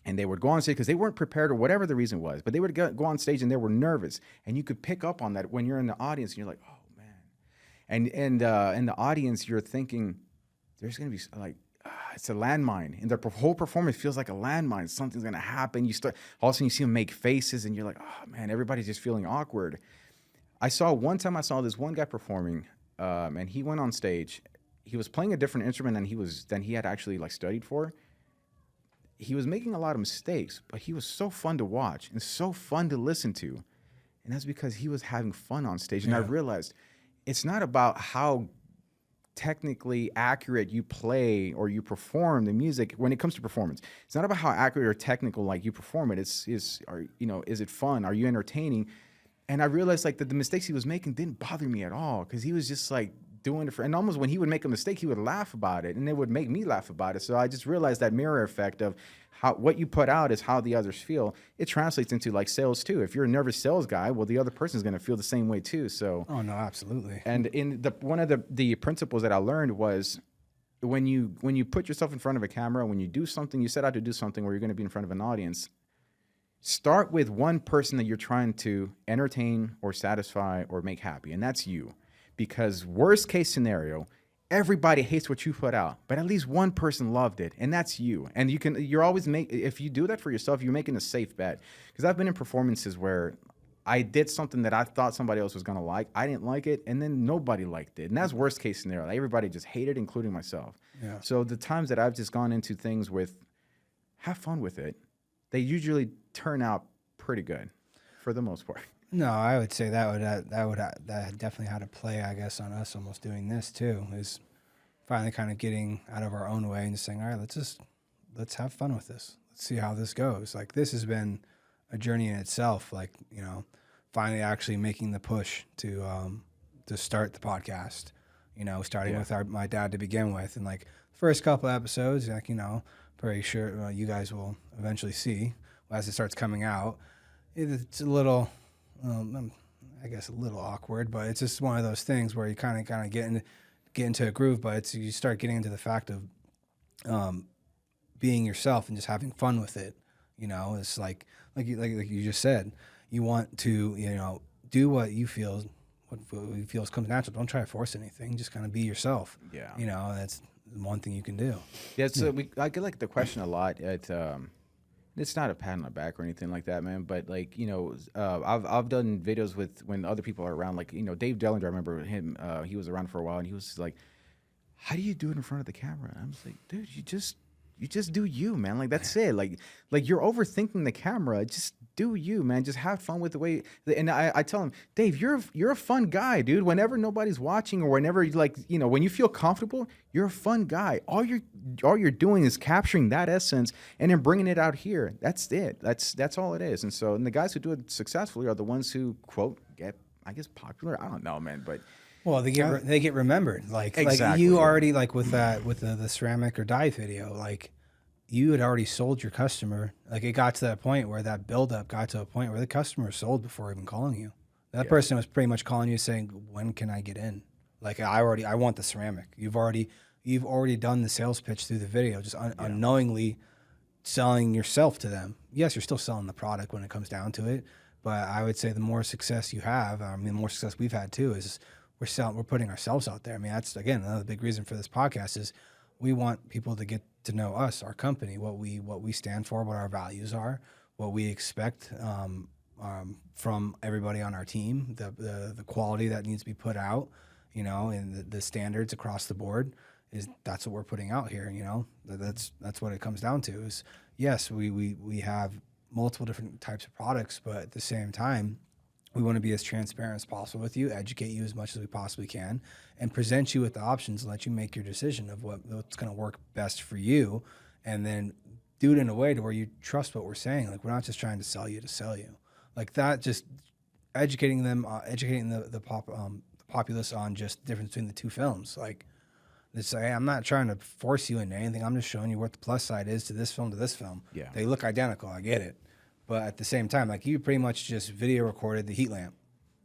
And they would go on stage because they weren't prepared or whatever the reason was, but they would go on stage and they were nervous. And you could pick up on that when you're in the audience and you're like, oh man. And in the audience, you're thinking, there's going to be like, it's a landmine. And their whole performance feels like a landmine. Something's going to happen. All of a sudden you see them make faces and you're like, oh man, everybody's just feeling awkward. One time I saw this one guy performing and he went on stage. He was playing a different instrument than he had actually like studied for. He was making a lot of mistakes, but he was so fun to watch and so fun to listen to. And that's because he was having fun on stage. And I realized it's not about how technically accurate you play or you perform the music when it comes to performance. It's not about how accurate or technical like you perform it. Is it fun? Are you entertaining? And I realized like that the mistakes he was making didn't bother me at all, because he was just like doing it for, and almost when he would make a mistake, he would laugh about it, and it would make me laugh about it. So I just realized that mirror effect of how what you put out is how the others feel. It translates into like sales too. If you're a nervous sales guy, well, the other person's going to feel the same way too. So Oh no, absolutely. and in one of the principles that I learned was when you put yourself in front of a camera, when you do something, you set out to do something where you're going to be in front of an audience, start with one person that you're trying to entertain or satisfy or make happy, and that's you. Because worst case scenario, everybody hates what you put out, but at least one person loved it, and that's you. And you're always if you do that for yourself, you're making a safe bet. Because I've been in performances where I did something that I thought somebody else was gonna like. I didn't like it, and then nobody liked it. And that's worst case scenario. Like, everybody just hated, including myself. Yeah. So the times that I've just gone into things with, have fun with it, they usually turn out pretty good for the most part. No, I would say that definitely had to play, I guess, on us almost doing this too, is finally kind of getting out of our own way and just saying, all right, let's have fun with this. Let's see how this goes. Like, this has been a journey in itself. Like, finally actually making the push to start the podcast. Starting with my dad to begin with, and like first couple episodes, like pretty sure you guys will eventually see as it starts coming out. It's a little. I guess a little awkward, but it's just one of those things where you kind of get into a groove. But you start getting into the fact of being yourself and just having fun with it. It's like you just said, you want to do what you feel comes natural. Don't try to force anything. Just kind of be yourself. Yeah. That's one thing you can do. Yeah, so I get like the question a lot. It's not a pat on the back or anything like that, man. But like I've done videos with when other people are around. Like Dave Dellinger, I remember him. He was around for a while, and he was like, "How do you do it in front of the camera?" And I was like, "Dude, you just do you, man. Like that's it. Like you're overthinking the camera. Just do you, man. Just have fun with the way." And I tell him, Dave, you're a fun guy, dude. Whenever nobody's watching or whenever when you feel comfortable, you're a fun guy. All you're doing is capturing that essence and then bringing it out here. That's it. That's all it is. And the guys who do it successfully are the ones who quote get, I guess, popular. I don't know, man, but. Well, they get remembered. Like Exactly, you yeah. already, like with the ceramic or dye video, like you had already sold your customer. Like it got to that point where that buildup got to a point where the customer was sold before even calling you. That person was pretty much calling you saying, "When can I get in?" Like I want the ceramic. You've already done the sales pitch through the video, just unknowingly selling yourself to them. Yes, you're still selling the product when it comes down to it, but I would say the more success you have, the more success we've had too, is we're putting ourselves out there. I mean, that's again another big reason for this podcast is we want people to get to know us, our company, what we stand for, what our values are, what we expect from everybody on our team, the quality that needs to be put out, and the standards across the board. That's what we're putting out here. That's what it comes down to. Is yes, we have multiple different types of products, but at the same time, we want to be as transparent as possible with you, educate you as much as we possibly can, and present you with the options and let you make your decision of what's going to work best for you, and then do it in a way to where you trust what we're saying. Like, we're not just trying to sell you. Like that, just educating them, educating the populace on just the difference between the two films. Like, it's like, hey, I'm not trying to force you into anything. I'm just showing you what the plus side is to this film. Yeah. They look identical. I get it. But at the same time, like, you pretty much just video recorded the heat lamp.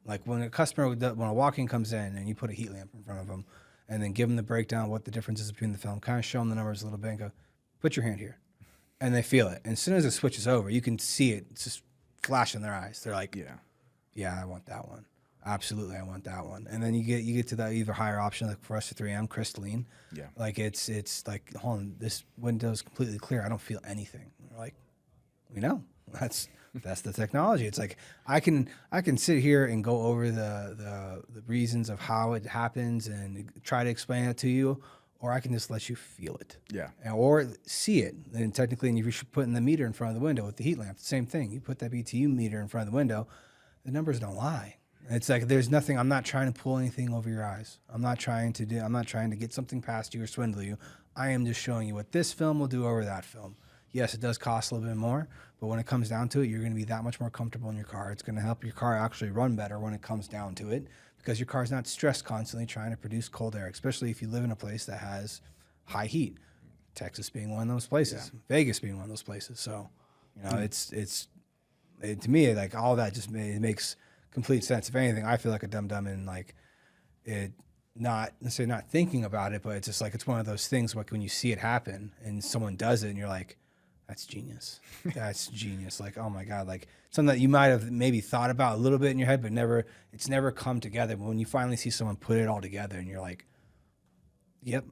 Like when a walk-in comes in and you put a heat lamp in front of them and then give them the breakdown, what the difference is between the film, kind of show them the numbers a little bit and go, put your hand here. And they feel it. And as soon as it switches over, you can see it. It's just flash in their eyes. They're like, yeah, I want that one. Absolutely, I want that one. And then you get to that either higher option, like for us to 3M, crystalline. Yeah. Like it's like, hold on, this window's completely clear. I don't feel anything. And we're like, we know. That's the technology. It's like I can sit here and go over the reasons of how it happens and try to explain it to you, or I can just let you feel it. Yeah. Or see it. And technically, you should put in the meter in front of the window with the heat lamp. Same thing. You put that BTU meter in front of the window, the numbers don't lie. It's like there's nothing. I'm not trying to pull anything over your eyes. I'm not trying to get something past you or swindle you. I am just showing you what this film will do over that film. Yes, it does cost a little bit more, but when it comes down to it, you're going to be that much more comfortable in your car. It's going to help your car actually run better when it comes down to it, because your car's not stressed constantly trying to produce cold air, especially if you live in a place that has high heat. Texas being one of those places, Vegas being one of those places. So, to me, like all that just it makes complete sense. If anything, I feel like a dum-dum in like it, not necessarily not thinking about it, but it's just like it's one of those things like when you see it happen and someone does it and you're like, that's genius. That's genius. Like, oh my God, like something that you might have maybe thought about a little bit in your head, but it's never come together. But when you finally see someone put it all together and you're like, yep,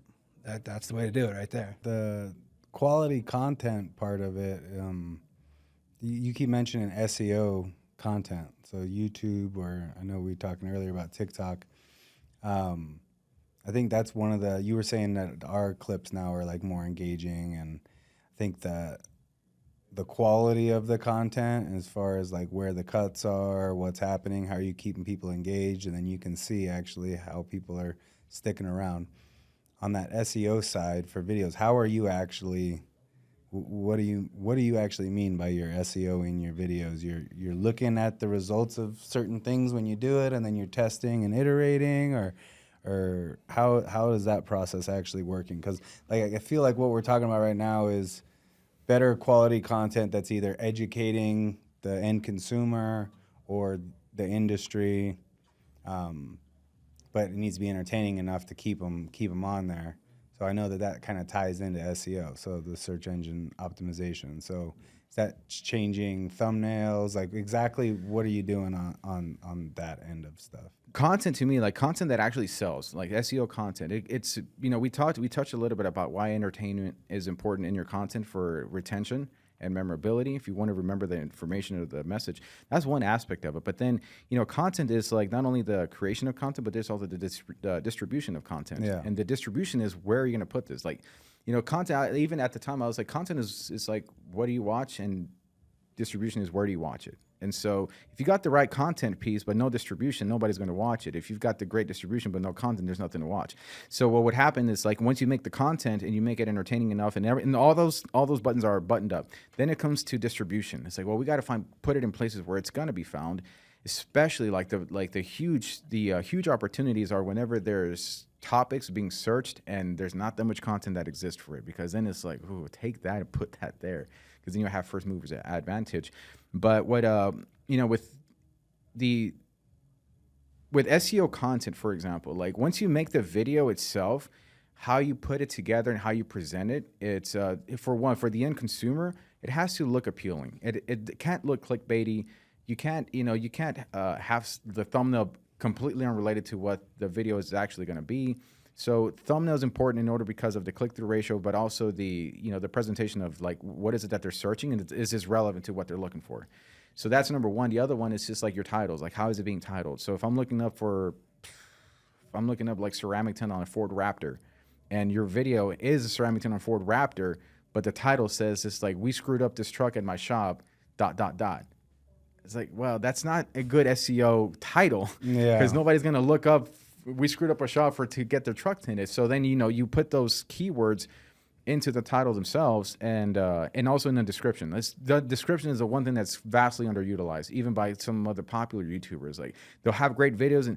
that's the way to do it right there. The quality content part of it, you keep mentioning SEO content. So YouTube, or I know we were talking earlier about TikTok. I think that's one of you were saying that our clips now are like more engaging, and I think that the quality of the content as far as like where the cuts are, what's happening, how are you keeping people engaged, and then you can see actually how people are sticking around. On that SEO side for videos, how are you actually, what do you actually mean by your SEO in your videos? You're looking at the results of certain things when you do it, and then you're testing and iterating, or how is that process actually working? Because like I feel like what we're talking about right now is better quality content that's either educating the end consumer or the industry, but it needs to be entertaining enough to keep them on there. So I know that kind of ties into SEO, so the search engine optimization. So is that changing thumbnails? Like exactly what are you doing on that end of stuff? Content to me, like content that actually sells, like SEO content. It's we touched a little bit about why entertainment is important in your content for retention and memorability. If you want to remember the information or the message, that's one aspect of it. But then content is like not only the creation of content, but there's also the distribution of content. Yeah. And the distribution is where you're going to put this. Like content. Even at the time, I was like, content is like what do you watch, and distribution is where do you watch it. And so if you got the right content piece, but no distribution, nobody's going to watch it. If you've got the great distribution, but no content, there's nothing to watch. So what would happen is like once you make the content and you make it entertaining enough and all those buttons are buttoned up, then it comes to distribution. It's like, well, we got to put it in places where it's going to be found, especially the huge opportunities are whenever there's topics being searched and there's not that much content that exists for it, because then it's like, ooh, take that and put that there, because then you have first movers advantage. But what with SEO content, for example, like once you make the video itself, how you put it together and how you present it, it's for the end consumer, it has to look appealing. It can't look clickbaity. You can't have the thumbnail completely unrelated to what the video is actually going to be. So thumbnail is important in order because of the click-through ratio, but also the presentation of like what is it that they're searching, and is this relevant to what they're looking for. So that's number one. The other one is just like your titles, like how is it being titled. So if I'm looking up like ceramic tint on a Ford Raptor, and your video is a ceramic tint on a Ford Raptor, but the title says it's like, we screwed up this truck at my shop, ... It's like, well, that's not a good SEO title, because nobody's gonna look up, we screwed up a shop to get their truck tinted. So then you put those keywords into the title themselves, and also in the description. The description is the one thing that's vastly underutilized, even by some other popular YouTubers. Like they'll have great videos,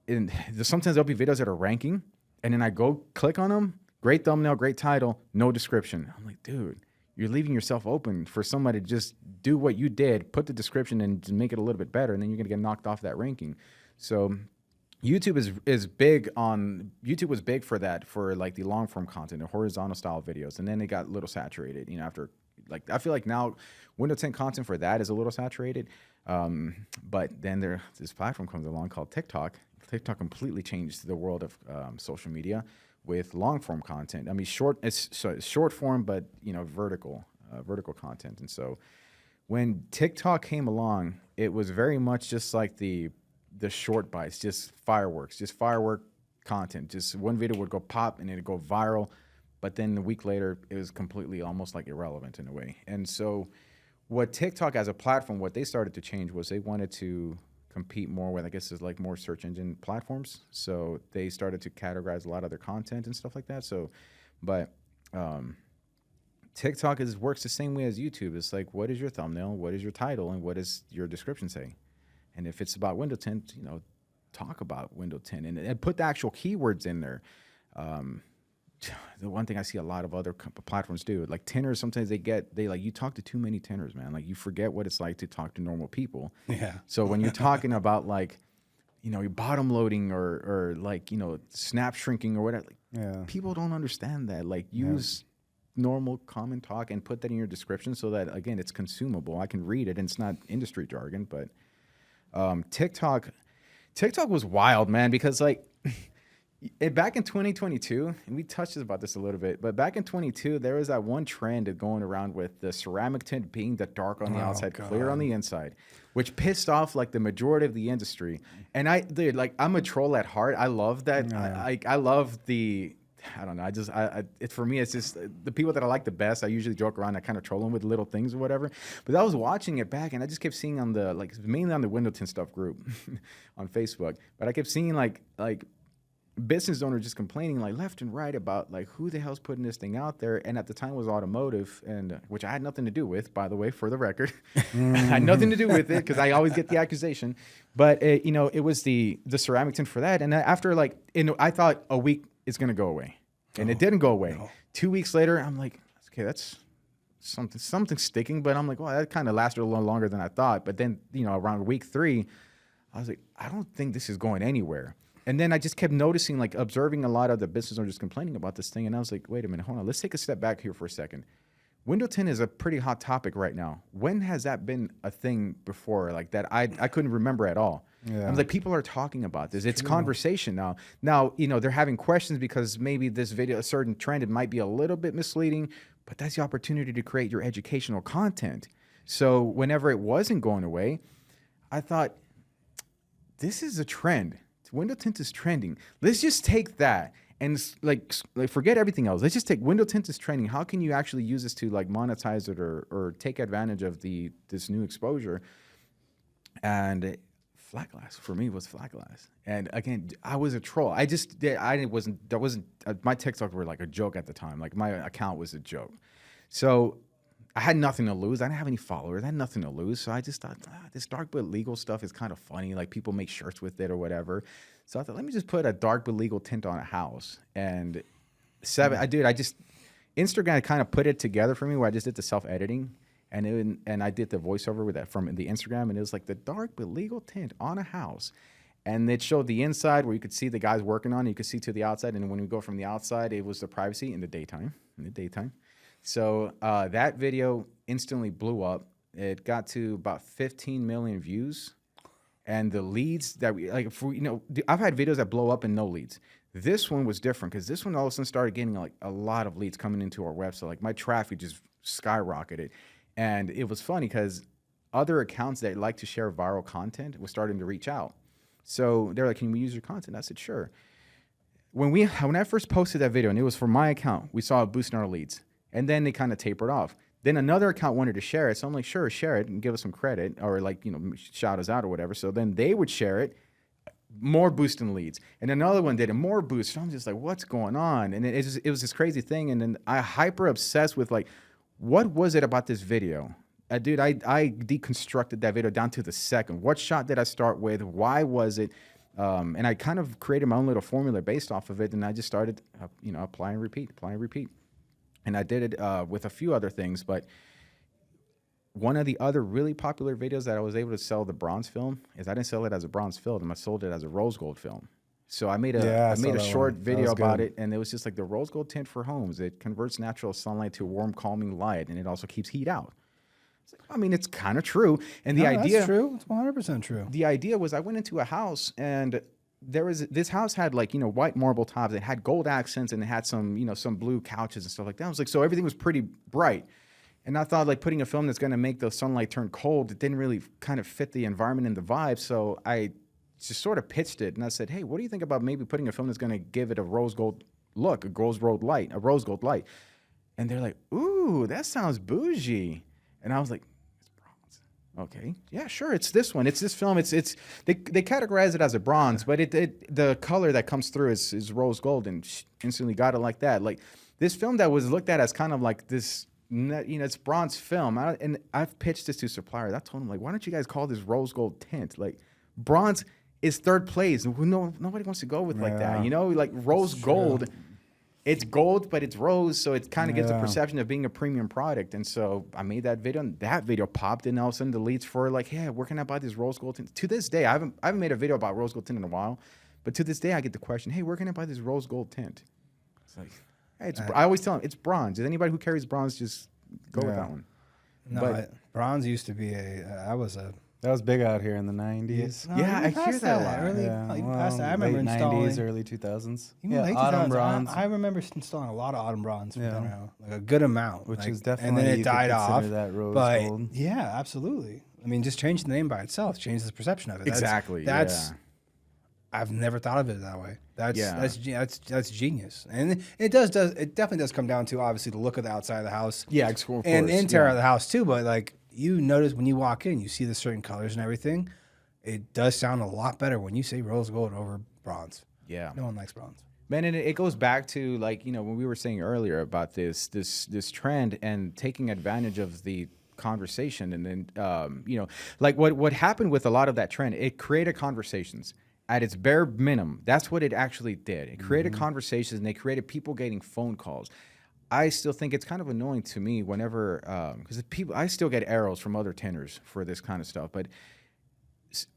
and sometimes there'll be videos that are ranking, and then I go click on them, great thumbnail, great title, no description. I'm like, dude, you're leaving yourself open for somebody to just do what you did, put the description and make it a little bit better, and then you're gonna get knocked off that ranking. So YouTube was big for that, for like the long form content, the horizontal style videos, and then it got a little saturated. After like I feel like now Windows 10 content for that is a little saturated. But then this platform comes along called TikTok. TikTok completely changed the world of social media with long form content. I mean, it's short form, but vertical content. And so when TikTok came along, it was very much just like the short bites, just firework content. Just one video would go pop and it'd go viral, but then a week later it was completely almost like irrelevant in a way. And so what TikTok as a platform, what they started to change was they wanted to compete more with, I guess, is like more search engine platforms. So they started to categorize a lot of their content and stuff like that. So, but TikTok works the same way as YouTube. It's like, what is your thumbnail? What is your title? And what does your description say? And if it's about window tint, talk about window tint and put the actual keywords in there. The one thing I see a lot of other platforms do, like Tinter, sometimes they like, you talk to too many Tinters, man. Like you forget what it's like to talk to normal people. Yeah. So when you're talking about like, your bottom loading or like, snap shrinking or whatever, like, people don't understand that. Like use normal common talk and put that in your description so that, again, it's consumable. I can read it and it's not industry jargon, but TikTok was wild, man, because like, back in 2022, and we touched about this a little bit, but back in 22, there was that one trend going around with the ceramic tint being the dark on the outside, clear on the inside, which pissed off like the majority of the industry. And I'm a troll at heart. I love that. I love the, I don't know. For me, it's just the people that I like the best. I usually joke around. I kind of troll them with little things or whatever. But I was watching it back, and I just kept seeing on the mainly on the window tint stuff group on Facebook. But I kept seeing like business owners just complaining like left and right about like who the hell's putting this thing out there. And at the time it was automotive, and which I had nothing to do with, by the way, for the record. I had nothing to do with it because I always get the accusation. But it was the ceramic tint for that. And after I thought a week it's gonna go away, and it didn't go away. No. 2 weeks later, I'm like, okay, that's something sticking. But I'm like, well, that kind of lasted a little longer than I thought. But then around week 3, I was like, I don't think this is going anywhere. And then I just kept noticing, like observing a lot of the business owners complaining about this thing. And I was like, wait a minute, hold on. Let's take a step back here for a second. Window tint is a pretty hot topic right now. When has that been a thing before like that? I couldn't remember at all. Yeah. I was like, people are talking about this. It's conversation now. Now, they're having questions because maybe this video, a certain trend, it might be a little bit misleading, but that's the opportunity to create your educational content. So whenever it wasn't going away, I thought, this is a trend. Window tint is trending. Let's just take that and like forget everything else. Let's just take window tint is trending. How can you actually use this to like monetize it or take advantage of this new exposure? And flat glass for me was flat glass. And again, I was a troll. My TikToks were like a joke at the time. Like my account was a joke. So I had nothing to lose. I didn't have any followers. I had nothing to lose. So I just thought, this dark but legal stuff is kind of funny. Like people make shirts with it or whatever. So I thought, let me just put a dark but legal tint on a house. And Instagram kind of put it together for me where I just did the self-editing. And I did the voiceover with that from the Instagram. And it was like the dark but legal tint on a house. And it showed the inside where you could see the guys working on it. You could see to the outside. And when we go from the outside, it was the privacy in the daytime. So that video instantly blew up. It got to about 15 million views. And the leads that I've had videos that blow up and no leads. This one was different because this one all of a sudden started getting like a lot of leads coming into our website. Like my traffic just skyrocketed. And it was funny because other accounts that like to share viral content were starting to reach out. So they're like, can we use your content? I said, sure. When I first posted that video, and it was for my account, we saw a boost in our leads. And then they kind of tapered off. Then another account wanted to share it. So I'm like, sure, share it and give us some credit or shout us out or whatever. So then they would share it, more boost in leads. And another one did a more boost. So I'm just like, what's going on? And it was this crazy thing. And then I hyper obsessed with like, what was it about this video? Dude, I deconstructed that video down to the second. What shot did I start with? Why was it? And I kind of created my own little formula based off of it. And I just started, apply and repeat. And I did it with a few other things, but one of the other really popular videos that I was able to sell the bronze film is I didn't sell it as a bronze film. I sold it as a rose gold film. So I made a short video about it, and it was just like the rose gold tint for homes. It converts natural sunlight to a warm, calming light, and it also keeps heat out. It's like, it's kind of true. And the idea, that's true. It's 100% true. The idea was I went into a house and this house had white marble tops. It had gold accents and it had some, some blue couches and stuff like that. I was like, so everything was pretty bright. And I thought like putting a film that's going to make the sunlight turn cold, it didn't really kind of fit the environment and the vibe. So I just sort of pitched it and I said, hey, what do you think about maybe putting a film that's going to give it a rose gold look, a rose gold light? And they're like, ooh, that sounds bougie. And I was like, it's bronze. Okay, yeah, sure. It's this one. It's this film. They categorize it as a bronze, but the color that comes through is rose gold, and instantly got it like that. Like this film that was looked at as kind of like this, it's bronze film. And I've pitched this to suppliers. I told them like, why don't you guys call this rose gold tint? Like bronze is third place. Nobody wants to go with like that. Like rose gold. It's gold, but it's rose, so it kind of gives a perception of being a premium product. And so I made that video, and that video popped, and all of a sudden the leads for like, yeah, where can I buy this rose gold tint? To this day, I haven't made a video about rose gold tint in a while, but to this day I get the question, hey, where can I buy this rose gold tint? It's like, hey, I always tell them it's bronze. Anybody who carries bronze, just go with that one. No, But bronze used to be That was big out here in the 90s. yeah, I hear that a lot. Early, past that. I remember late installing 90s, early 2000s. Even late autumn 2000s, bronze. I remember installing a lot of autumn bronze, like a good amount, Which like, is definitely, and then you it could died consider off. that rose but gold. yeah, absolutely. I mean, just changing the name by itself changes the perception of it. Exactly. That's I've never thought of it that way. That's genius, and it definitely does come down to obviously the look of the outside of the house, Yeah, of course, and the interior yeah. of the house too. But like you notice when you walk in, you see the certain colors and everything. It does sound a lot better when you say rose gold over bronze. Yeah. No one likes bronze. Man, and it goes back to like, when we were saying earlier about this trend and taking advantage of the conversation. And then, like what happened with a lot of that trend, it created conversations at its bare minimum. That's what it actually did. It created conversations, and they created people getting phone calls. I still think it's kind of annoying to me whenever, because I still get arrows from other tenders for this kind of stuff. But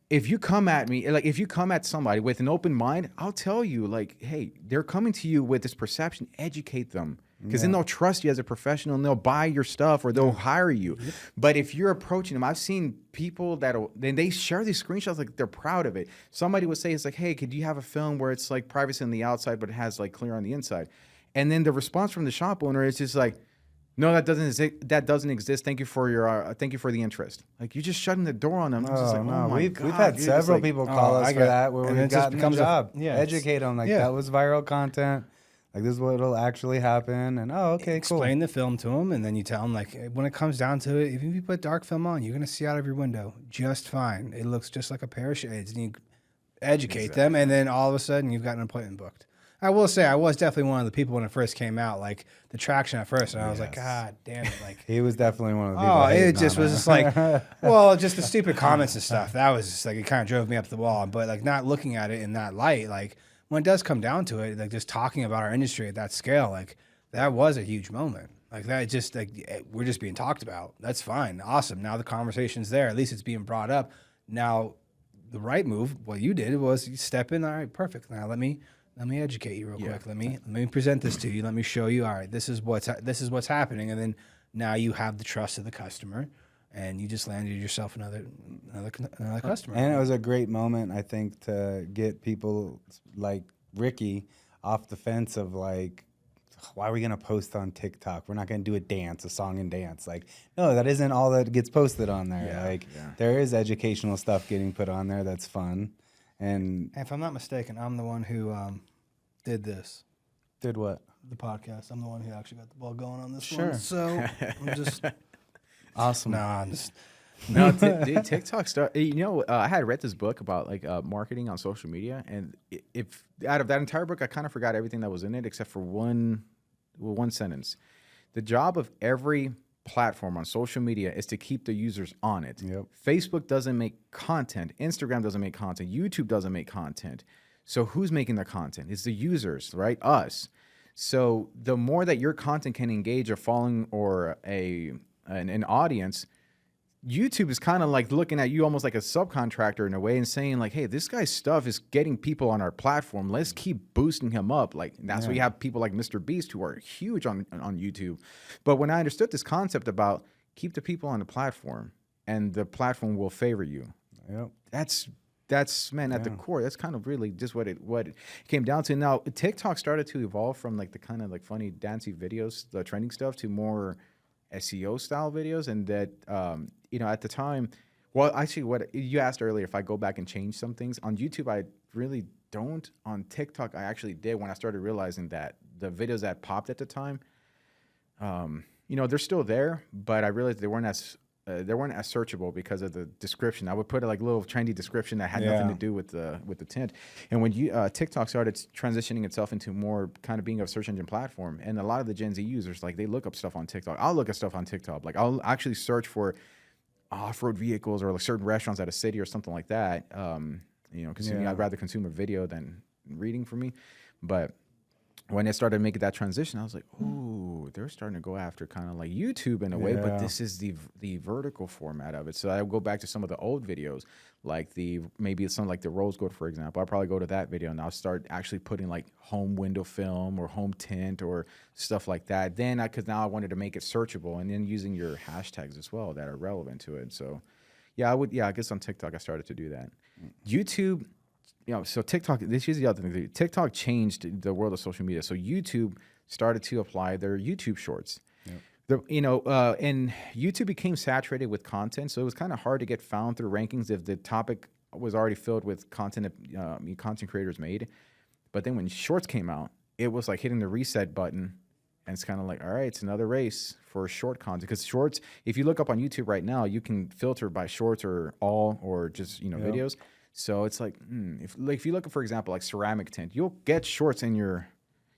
if you come at me, like if you come at somebody with an open mind, I'll tell you like, hey, they're coming to you with this perception, educate them. Because then they'll trust you as a professional, and they'll buy your stuff or they'll hire you. But if you're approaching them, I've seen people then they share these screenshots like they're proud of it. Somebody would say, it's like, hey, could you have a film where it's like privacy on the outside, but it has like clear on the inside? And then the response from the shop owner is just like, no, that doesn't exist. Thank you for the interest. Like, you're just shutting the door on them. It's just like, no, my we've God, had dude. It's several like, people call us for that where and we've it just gotten becomes a job. it's- Educate them like that was viral content. Like this is what will actually happen. And okay, cool. Explain the film to them, and then you tell them like when it comes down to it, even if you put dark film on, you're gonna see out of your window just fine. It looks just like a pair of shades, and you educate them, and then all of a sudden you've got an appointment booked. I will say I was definitely one of the people when it first came out, like the traction at first, and I was like, God damn it, like. He was definitely one of the people. Oh, hating it just on was just like, well, just the stupid comments and stuff. That was just like, it kind of drove me up the wall. But like not looking at it in that light, like when it does come down to it, like just talking about our industry at that scale, like that was a huge moment. Like that just like, we're just being talked about. That's fine. Awesome. Now the conversation's there. At least it's being brought up. Now the right move, what you did was you step in. All right, perfect. Now let me educate you real quick. Let me present this to you. Let me show you. All right, this is what's happening, and then now you have the trust of the customer, and you just landed yourself another customer. And it was a great moment, I think, to get people like Ricky off the fence of like, why are we gonna post on TikTok? We're not gonna do a song and dance. Like, no, that isn't all that gets posted on there. There is educational stuff getting put on there that's fun. And if I'm not mistaken, I'm the one who did this. Did what? The podcast. I'm the one who actually got the ball going on this Sure. one. So I'm just awesome. nah. I'm just No, dude, TikTok stuff. I had read this book about like marketing on social media, and if out of that entire book, I kind of forgot everything that was in it except for one sentence. The job of every platform on social media is to keep the users on it. Yep. Facebook doesn't make content. Instagram doesn't make content. YouTube doesn't make content. So who's making the content? It's the users, right? Us. So the more that your content can engage a following or an audience, YouTube is kind of like looking at you almost like a subcontractor in a way and saying like, hey, this guy's stuff is getting people on our platform. Let's keep boosting him up. Like that's why you have people like Mr. Beast who are huge on YouTube. But when I understood this concept about keep the people on the platform and the platform will favor you. Yep. That's man, at the core, that's kind of really just what it came down to. Now, TikTok started to evolve from like the kind of like funny dancey videos, the trending stuff, to more SEO style videos. And that, at the time, well, actually what you asked earlier, if I go back and change some things on YouTube, I really don't. On TikTok, I actually did when I started realizing that the videos that popped at the time, they're still there, but I realized they weren't as they weren't as searchable because of the description. I would put a like little trendy description that had nothing to do with the tint. And when you TikTok started transitioning itself into more kind of being a search engine platform, and a lot of the Gen Z users, like, they look up stuff on TikTok. I'll look at stuff on TikTok. Like, I'll actually search for off-road vehicles or like certain restaurants at a city or something like that. Because I'd rather consume a video than reading for me. But when it started making that transition, I was like, oh, they're starting to go after kind of like YouTube in a way, but this is the vertical format of it. So I go back to some of the old videos, like maybe something like the rose gold, for example. I'll probably go to that video and I'll start actually putting like home window film or home tint or stuff like that. Then because now I wanted to make it searchable, and then using your hashtags as well that are relevant to it. So I guess on TikTok I started to do that. YouTube. So TikTok, this is the other thing. TikTok changed the world of social media. So YouTube started to apply their YouTube shorts. Yep. And YouTube became saturated with content. So it was kind of hard to get found through rankings if the topic was already filled with content that content creators made. But then when shorts came out, it was like hitting the reset button. And it's kind of like, all right, it's another race for short content. Because shorts, if you look up on YouTube right now, you can filter by shorts or all or just, videos. So it's like, if you look at, for example, like ceramic tint, you'll get shorts in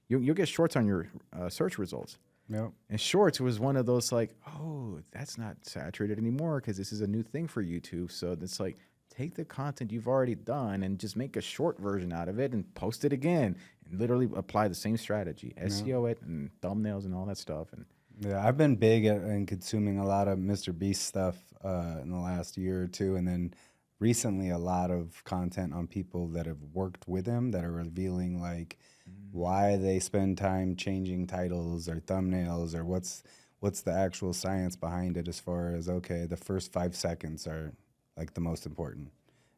you'll get shorts on your search results. Yep. And shorts was one of those like, oh, that's not saturated anymore because this is a new thing for YouTube. So it's like, take the content you've already done and just make a short version out of it and post it again and literally apply the same strategy, SEO it and thumbnails and all that stuff. And yeah, I've been big in consuming a lot of Mr. Beast stuff in the last year or two, and then recently a lot of content on people that have worked with him that are revealing like why they spend time changing titles or thumbnails or what's the actual science behind it, as far as, okay, the first 5 seconds are like the most important,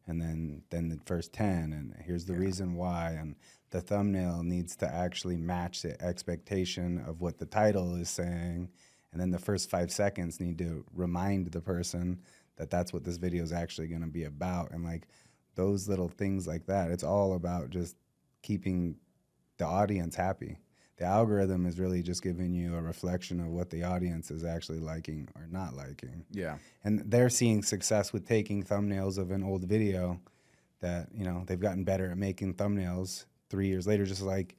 and then the first 10, and here's the reason why, and the thumbnail needs to actually match the expectation of what the title is saying, and then the first 5 seconds need to remind the person that that's what this video is actually going to be about. And like those little things like that, it's all about just keeping the audience happy. The algorithm is really just giving you a reflection of what the audience is actually liking or not liking. yeah. And they're seeing success with taking thumbnails of an old video that, they've gotten better at making thumbnails 3 years later, just like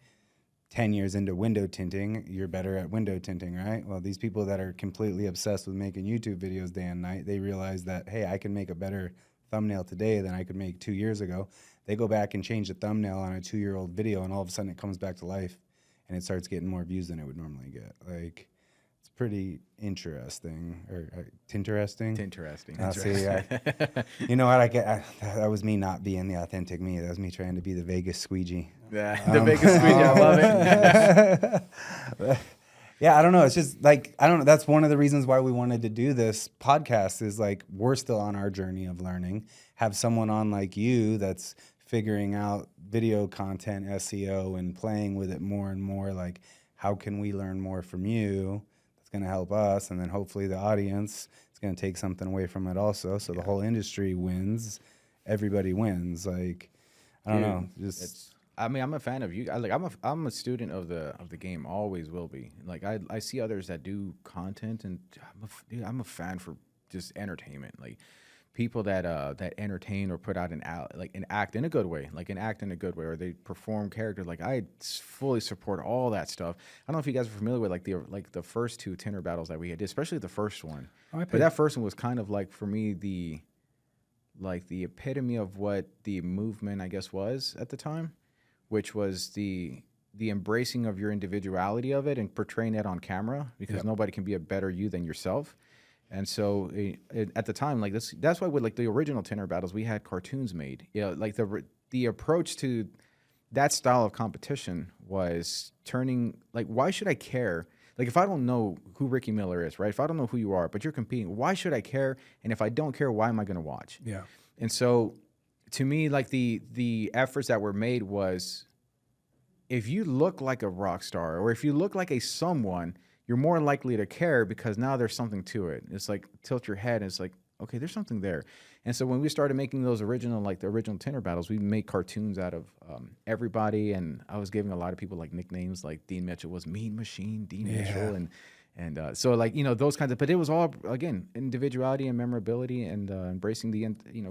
10 years into window tinting, you're better at window tinting, right? Well, these people that are completely obsessed with making YouTube videos day and night, they realize that, hey, I can make a better thumbnail today than I could make 2 years ago. They go back and change the thumbnail on a 2-year-old video, and all of a sudden it comes back to life, and it starts getting more views than it would normally get. Like, it's pretty interesting, or Tinteresting. Interesting. See, you know what? That was me not being the authentic me. That was me trying to be the Vegas Squeegee. Yeah, the Vegas Squeegee, I love it. Yeah, I don't know. It's just like, I don't know. That's one of the reasons why we wanted to do this podcast, is like, we're still on our journey of learning. Have someone on like you that's figuring out video content, SEO, and playing with it more and more. Like, how can we learn more from you? That's going to help us. And then hopefully the audience is going to take something away from it also. So the whole industry wins. Everybody wins. Like, I don't know. Just... I'm a fan of you. I'm a student of the game. Always will be. Like I see others that do content, and I'm a fan for just entertainment. Like people that entertain or put out an act in a good way, or they perform characters. Like I fully support all that stuff. I don't know if you guys are familiar with like the first 2 Tinter battles that we had, especially the first one. But that first one was kind of like, for me, the epitome of what the movement, I guess, was at the time, which was the embracing of your individuality of it and portraying it on camera, because nobody can be a better you than yourself. And so at the time, like that's why with like the original Tinter battles, we had cartoons made. Yeah, like the approach to that style of competition was turning, like, why should I care? Like, if I don't know who Ricky Miller is, right? If I don't know who you are, but you're competing, why should I care? And if I don't care, why am I going to watch? Yeah. And so, to me, like the efforts that were made was, if you look like a rock star or if you look like a someone, you're more likely to care, because now there's something to it. It's like, tilt your head and it's like, okay, there's something there. And so when we started making those original Tinter battles, we made cartoons out of everybody. And I was giving a lot of people like nicknames, like Dean Mitchell was Mean Machine, Dean Mitchell. And so like, those kinds of, but it was all, again, individuality and memorability and embracing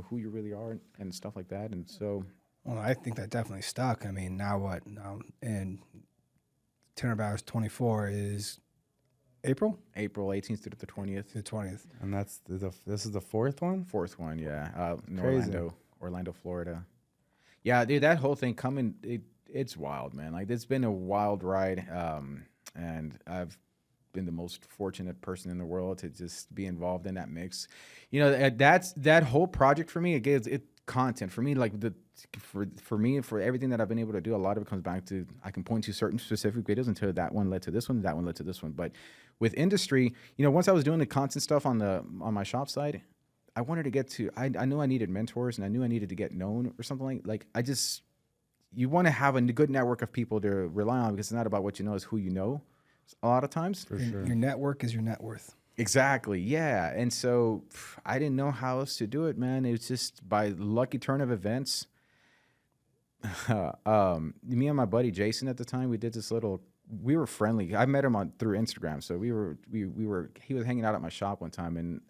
who you really are and stuff like that. And so, Well, I think that definitely stuck. I mean, now what? Now, and Tinter Battles 24 is April April 18th through the 20th. to the 20th. And this is the fourth one? Fourth one, yeah. In Crazy. Orlando, Florida. Yeah, dude, that whole thing it's wild, man. Like, it's been a wild ride. And I've been the most fortunate person in the world to just be involved in that mix. That whole project for me, it gives it content for me, like for me, for everything that I've been able to do, a lot of it comes back to, I can point to certain specific videos until that one led to this one, that one led to this one. But with industry, once I was doing the content stuff on my shop side, I wanted to get to, I knew I needed mentors, and I knew I needed to get known or something like you want to have a good network of people to rely on, because it's not about what you know, it's who you know a lot of times. For sure. Your network is your net worth. Exactly. Yeah. And so I didn't know how else to do it, man. It was just by lucky turn of events. Me and my buddy Jason at the time, we did this we were friendly. I met him through Instagram. So he was hanging out at my shop one time, and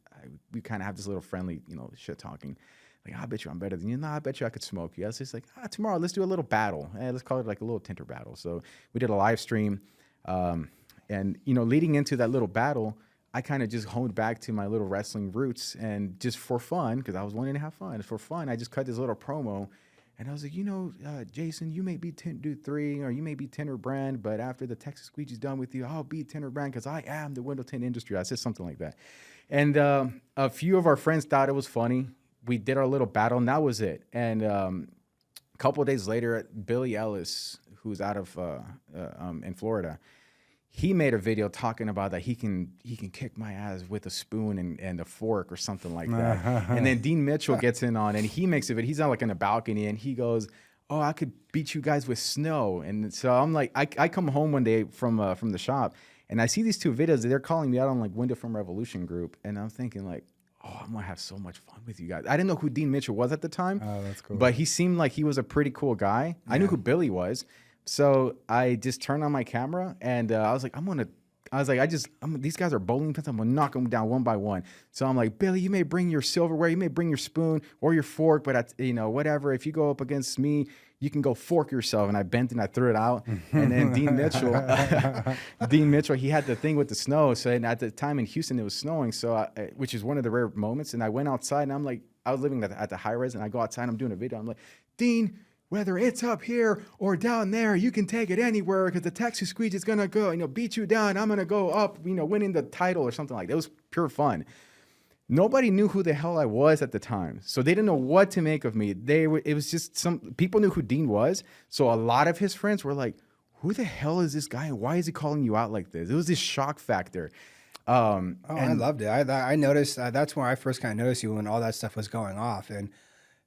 we kind of have this little friendly, shit talking. Like, I bet you I'm better than you. No, I bet you I could smoke you. I was just like, tomorrow let's do a little battle. Let's call it like a little Tinter battle. So we did a live stream. And, leading into that little battle, I kind of just honed back to my little wrestling roots, and just for fun, because I was wanting to have fun. For fun, I just cut this little promo, and I was like, Jason, you may be Dude 3, or you may be Tinter Brand, but after the Texas Squeegee's done with you, I'll be Tinter Brand, because I am the window tint industry. I said something like that. And a few of our friends thought it was funny. We did our little battle, and that was it. And a couple of days later, Billy Ellis, who's out of in Florida, he made a video talking about that he can kick my ass with a spoon and a fork or something like that. And then Dean Mitchell gets in on, and he makes a video. He's on like in a balcony, and he goes, "Oh, I could beat you guys with snow." And so I'm like, I come home one day from the shop, and I see these two videos. They're calling me out on like Window from Revolution group, and I'm thinking like, oh, I'm gonna have so much fun with you guys. I didn't know who Dean Mitchell was at the time. Oh, that's cool. But he seemed like he was a pretty cool guy. Yeah. I knew who Billy was. So I just turned on my camera, and I was like, these guys are bowling pins. I'm gonna knock them down one by one. So I'm like, Billy, you may bring your silverware, you may bring your spoon or your fork, but whatever. If you go up against me, you can go fork yourself. And I bent and I threw it out. And then Dean Mitchell, he had the thing with the snow. So at the time in Houston, it was snowing. So which is one of the rare moments. And I went outside, and I'm like, I was living at the high res, and I go outside, and I'm doing a video. I'm like, Dean, whether it's up here or down there, you can take it anywhere, because the Texas Squeegee is going to go, beat you down. I'm going to go up, winning the title or something like that. It was pure fun. Nobody knew who the hell I was at the time. So they didn't know what to make of me. It was just some people knew who Dean was. So a lot of his friends were like, who the hell is this guy? And why is he calling you out like this? It was this shock factor. I loved it. I noticed, that's when I first kind of noticed you, when all that stuff was going off. And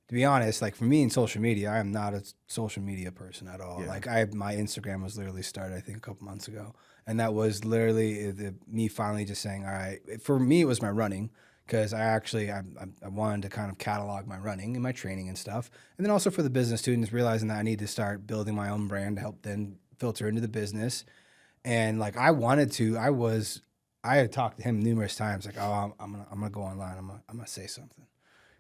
to be honest, like for me in social media, I am not a social media person at all. Yeah. Like my Instagram was literally started, I think, a couple months ago. And that was literally me finally just saying, all right, for me, it was my running, because I wanted to kind of catalog my running and my training and stuff. And then also for the business students, realizing that I need to start building my own brand to help then filter into the business. And like I had talked to him numerous times, like, oh, I'm gonna go online, I'm gonna say something.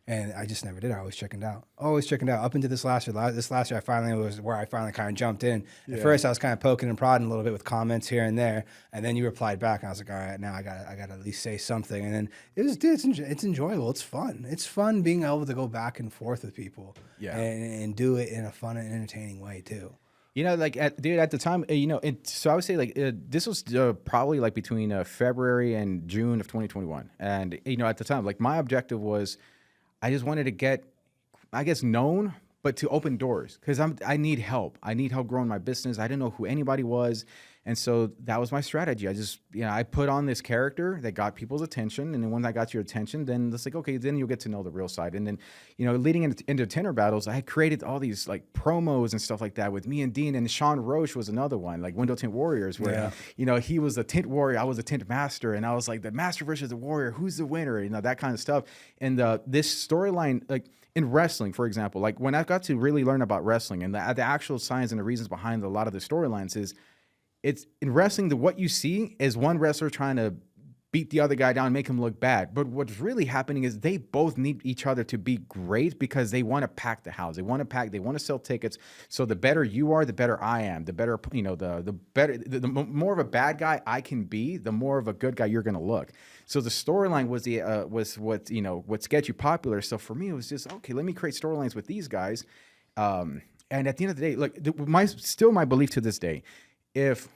And I just never did. I always chickened out. Up into this last year. This last year, I finally kind of jumped in. Yeah. At first, I was kind of poking and prodding a little bit with comments here and there, and then you replied back, and I was like, all right, now I got to at least say something. And then it's enjoyable. It's fun. It's fun being able to go back and forth with people, and do it in a fun and entertaining way too. At the time, so I would say this was probably like between February and June of 2021, and at the time, like my objective was, I just wanted to get, I guess, known, but to open doors, because I need help. I need help growing my business. I didn't know who anybody was. And so that was my strategy. I just, I put on this character that got people's attention. And then when that got your attention, then it's like, okay, then you'll get to know the real side. And then, leading into Tinter battles, I had created all these like promos and stuff like that with me and Dean. And Sean Roche was another one, like Window Tint Warriors, where, he was a tint warrior. I was a tint master. And I was like, the master versus the warrior, who's the winner? That kind of stuff. And this storyline, like in wrestling, for example, like when I got to really learn about wrestling and the actual science and the reasons behind a lot of the storylines is, it's in wrestling, what you see is one wrestler trying to beat the other guy down and make him look bad. But what's really happening is they both need each other to be great because they want to pack the house. They want to sell tickets. So the better you are, the better I am. The better, the better, the more of a bad guy I can be, the more of a good guy you're going to look. So the storyline was what Sketch You popular. So for me, it was just, okay, let me create storylines with these guys. And at the end of the day, like my belief to this day, if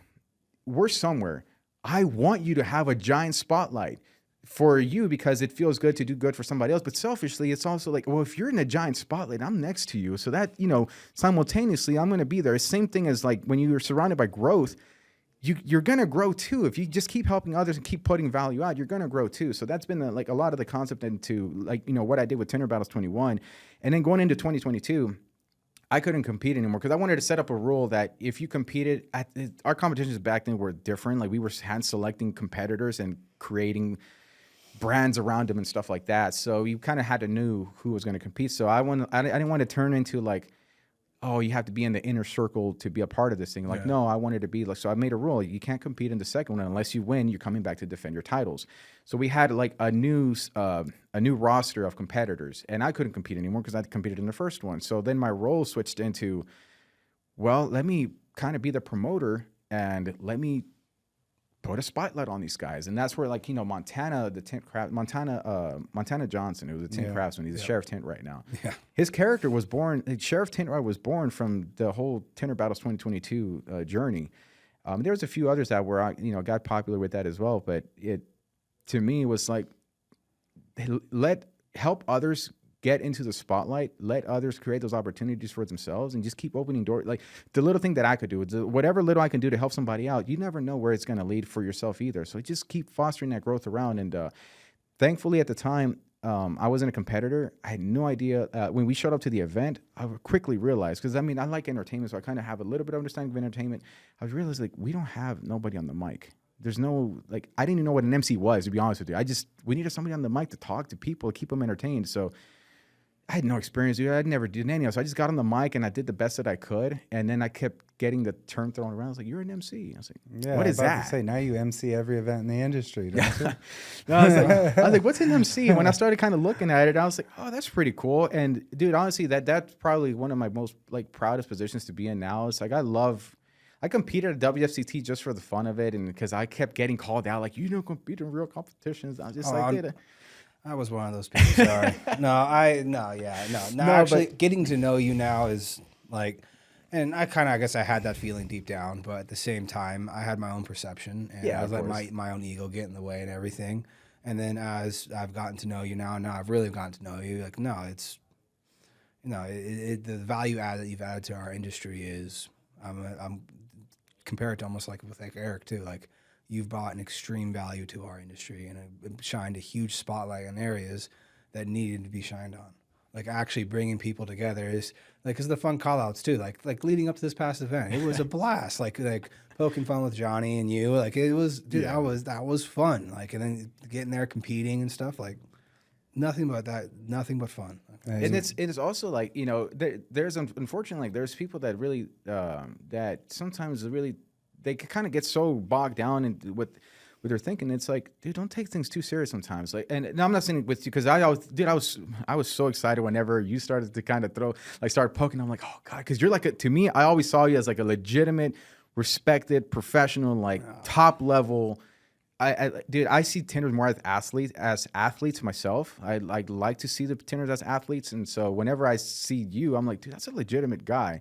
we're somewhere, I want you to have a giant spotlight for you because it feels good to do good for somebody else. But selfishly, it's also like, well, if you're in a giant spotlight, I'm next to you. So that, simultaneously, I'm going to be there. Same thing as like when you're surrounded by growth, you're going to grow too. If you just keep helping others and keep putting value out, you're going to grow too. So that's been a lot of the concept into what I did with Tinter Battles 21. And then going into 2022, I couldn't compete anymore because I wanted to set up a rule that if you competed our competitions back then were different. Like we were hand selecting competitors and creating brands around them and stuff like that. So you kind of had to know who was going to compete. So I didn't want to turn into like, oh, you have to be in the inner circle to be a part of this thing. Like, no, I wanted to be like, so I made a rule. You can't compete in the second one unless you win. You're coming back to defend your titles. So we had like a new roster of competitors, and I couldn't compete anymore because I competed in the first one. So then my role switched into, well, let me kind of be the promoter and let me put a spotlight on these guys. And that's where Montana Johnson, who was a tint craftsman, he's a Sheriff Tint right now. Yeah. His character was born, Sheriff Tint was born from the whole Tinter Battles 2022 journey. There was a few others that were, got popular with that as well. But it, to me, was like, help others get into the spotlight, let others create those opportunities for themselves, and just keep opening doors. Like the little thing that I could do, whatever little I can do to help somebody out, you never know where it's going to lead for yourself either. So just keep fostering that growth around. And thankfully at the time, I wasn't a competitor. I had no idea. When we showed up to the event, I quickly realized, because I like entertainment, so I kind of have a little bit of understanding of entertainment. I realized we don't have nobody on the mic. There's no, I didn't even know what an MC was, to be honest with you. We needed somebody on the mic to talk to people, keep them entertained. So I had no experience, dude. I never did any of it. So I just got on the mic and I did the best that I could. And then I kept getting the term thrown around. I was like, you're an MC. I was like, what is that? To say, now you MC every event in the industry, don't you? No, I was like, what's an MC? And when I started kind of looking at it, I was like, oh, that's pretty cool. And dude, honestly, that's probably one of my most proudest positions to be in now. It's like, I competed at WFCT just for the fun of it. And because I kept getting called out, like, you don't compete in real competitions. I was just I was one of those people. Sorry. Actually, getting to know you now is like, and I guess I had that feeling deep down, but at the same time, I had my own perception, and I was like my own ego get in the way and everything. And then as I've gotten to know you now I've really gotten to know you. Like, the value add that you've added to our industry is, I'm compared to almost like with Eric too, like. You've brought an extreme value to our industry and shined a huge spotlight on areas that needed to be shined on. Like actually bringing people together is because the fun call outs too, like leading up to this past event, it was a blast. like poking fun with Johnny and you, like it was, dude, that was fun. Like, and then getting there competing and stuff, like nothing but fun. And it's also like, there's unfortunately, there's people that really, that sometimes really, they can kind of get so bogged down in what they're thinking. It's like, dude, don't take things too serious sometimes. Like, and I'm not saying with you because I was so excited whenever you started to kind of start poking. I'm like, oh god, because you're like to me, I always saw you as like a legitimate, respected, professional, top level. Dude, I see Tinders more as athletes myself. I like to see the Tinders as athletes, and so whenever I see you, I'm like, dude, that's a legitimate guy.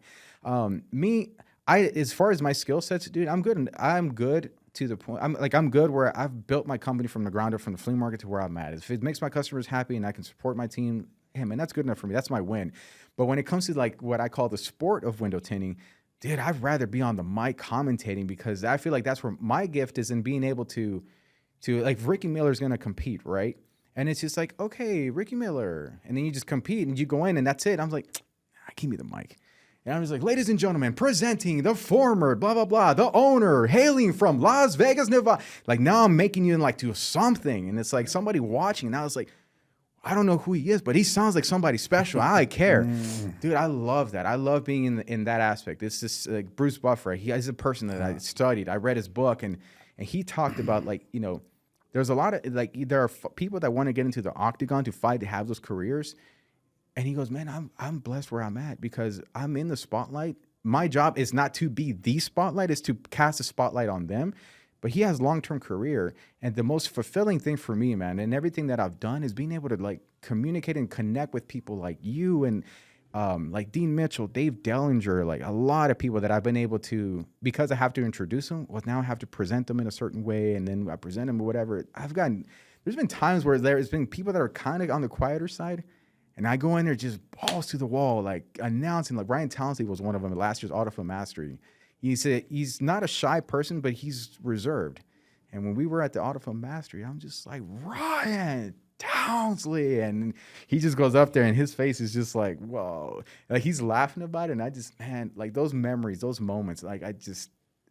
As far as my skill sets, dude, I'm good. I'm good to the point. I'm good where I've built my company from the ground up, from the flea market to where I'm at. If it makes my customers happy and I can support my team, man, that's good enough for me. That's my win. But when it comes to what I call the sport of window tinting, dude, I'd rather be on the mic commentating because I feel like that's where my gift is in being able to like Ricky Miller's going to compete, right? And it's just like, okay, Ricky Miller. And then you just compete and you go in and that's it. I'm like, give me the mic. And I was like, ladies and gentlemen, presenting the former, blah, blah, blah, the owner, hailing from Las Vegas, Nevada. Like, now I'm making you into something. And it's like somebody watching. And I was like, I don't know who he is, but he sounds like somebody special. I care. Dude, I love that. I love being in that aspect. It's just like Bruce Buffer. He's a person that I studied. I read his book, and he talked about, like, you know, there's a lot of, like, there are people that want to get into the octagon to fight, to have those careers. And he goes, man, I'm blessed where I'm at because I'm in the spotlight. My job is not to be the spotlight, is to cast a spotlight on them. But he has long-term career, and the most fulfilling thing for me, man, and everything that I've done is being able to, like, communicate and connect with people like you and like Dean Mitchell, Dave Dellinger, like a lot of people that I've been able to, because I have to introduce them. Well, now I have to present them in a certain way, and then I present them or whatever. There's been times where there's been people that are kind of on the quieter side, and I go in there just balls to the wall, like announcing. Like Ryan Townsley was one of them at last year's Autofilm Mastery. He said he's not a shy person, but he's reserved. And when we were at the Autofilm Mastery, I'm just like, Ryan Townsley. And he just goes up there and his face is just like, whoa. Like he's laughing about it. And I just, man, like those memories, those moments, like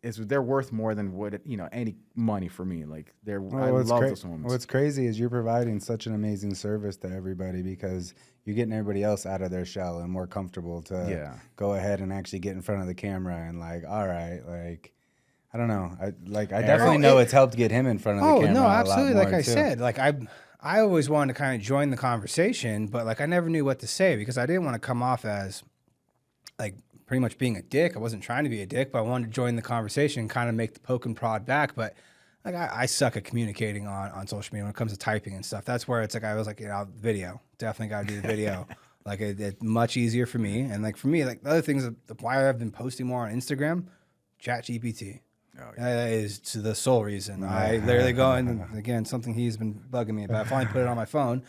they're worth more than any money for me. Like I love those moments. What's crazy is you're providing such an amazing service to everybody because you're getting everybody else out of their shell and more comfortable to go ahead and actually get in front of the camera and like, all right, like, I don't know. I definitely know it's helped get him in front of the camera. Oh, no, absolutely. Like I too. said, like I always wanted to kind of join the conversation, but like I never knew what to say because I didn't want to come off as like pretty much being a dick. I wasn't trying to be a dick, but I wanted to join the conversation and kind of make the poke and prod back. But like I suck at communicating on social media when it comes to typing and stuff. That's where it's like I was like, video. Definitely got to do the video. Like it's much easier for me. And like for me, like the other things, why I've been posting more on Instagram, ChatGPT. Oh, yeah. That is to the sole reason. I literally go and again, something he's been bugging me about. I finally put it on my phone,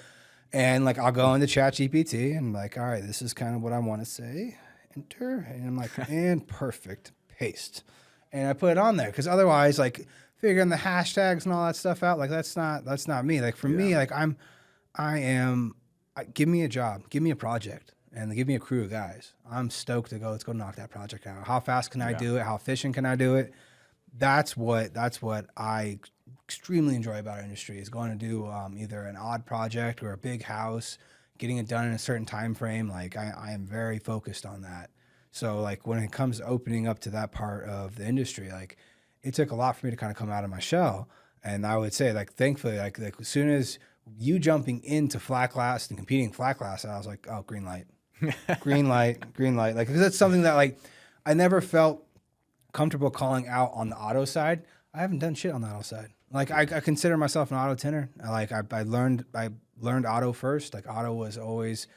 and like I'll go into ChatGPT and like, all right, this is kind of what I want to say. Enter, and I'm like, and perfect, paste, and I put it on there because otherwise, like figuring the hashtags and all that stuff out, like that's not me. Like for me, like give me a job, give me a project, and give me a crew of guys. I'm stoked to go. Let's go knock that project out. How fast can I do it? How efficient can I do it? That's what I extremely enjoy about our industry is going to do either an odd project or a big house, getting it done in a certain time frame. Like I am very focused on that. So like when it comes to opening up to that part of the industry, like it took a lot for me to kind of come out of my shell. And I would say like thankfully, like as soon as you jumping into flat glass and competing flat glass, I was like, oh, green light, green light, green light. Like because that's something that like I never felt comfortable calling out on the auto side. I haven't done shit on the auto side. Like I consider myself an auto tinter. I learned auto first. Like auto was always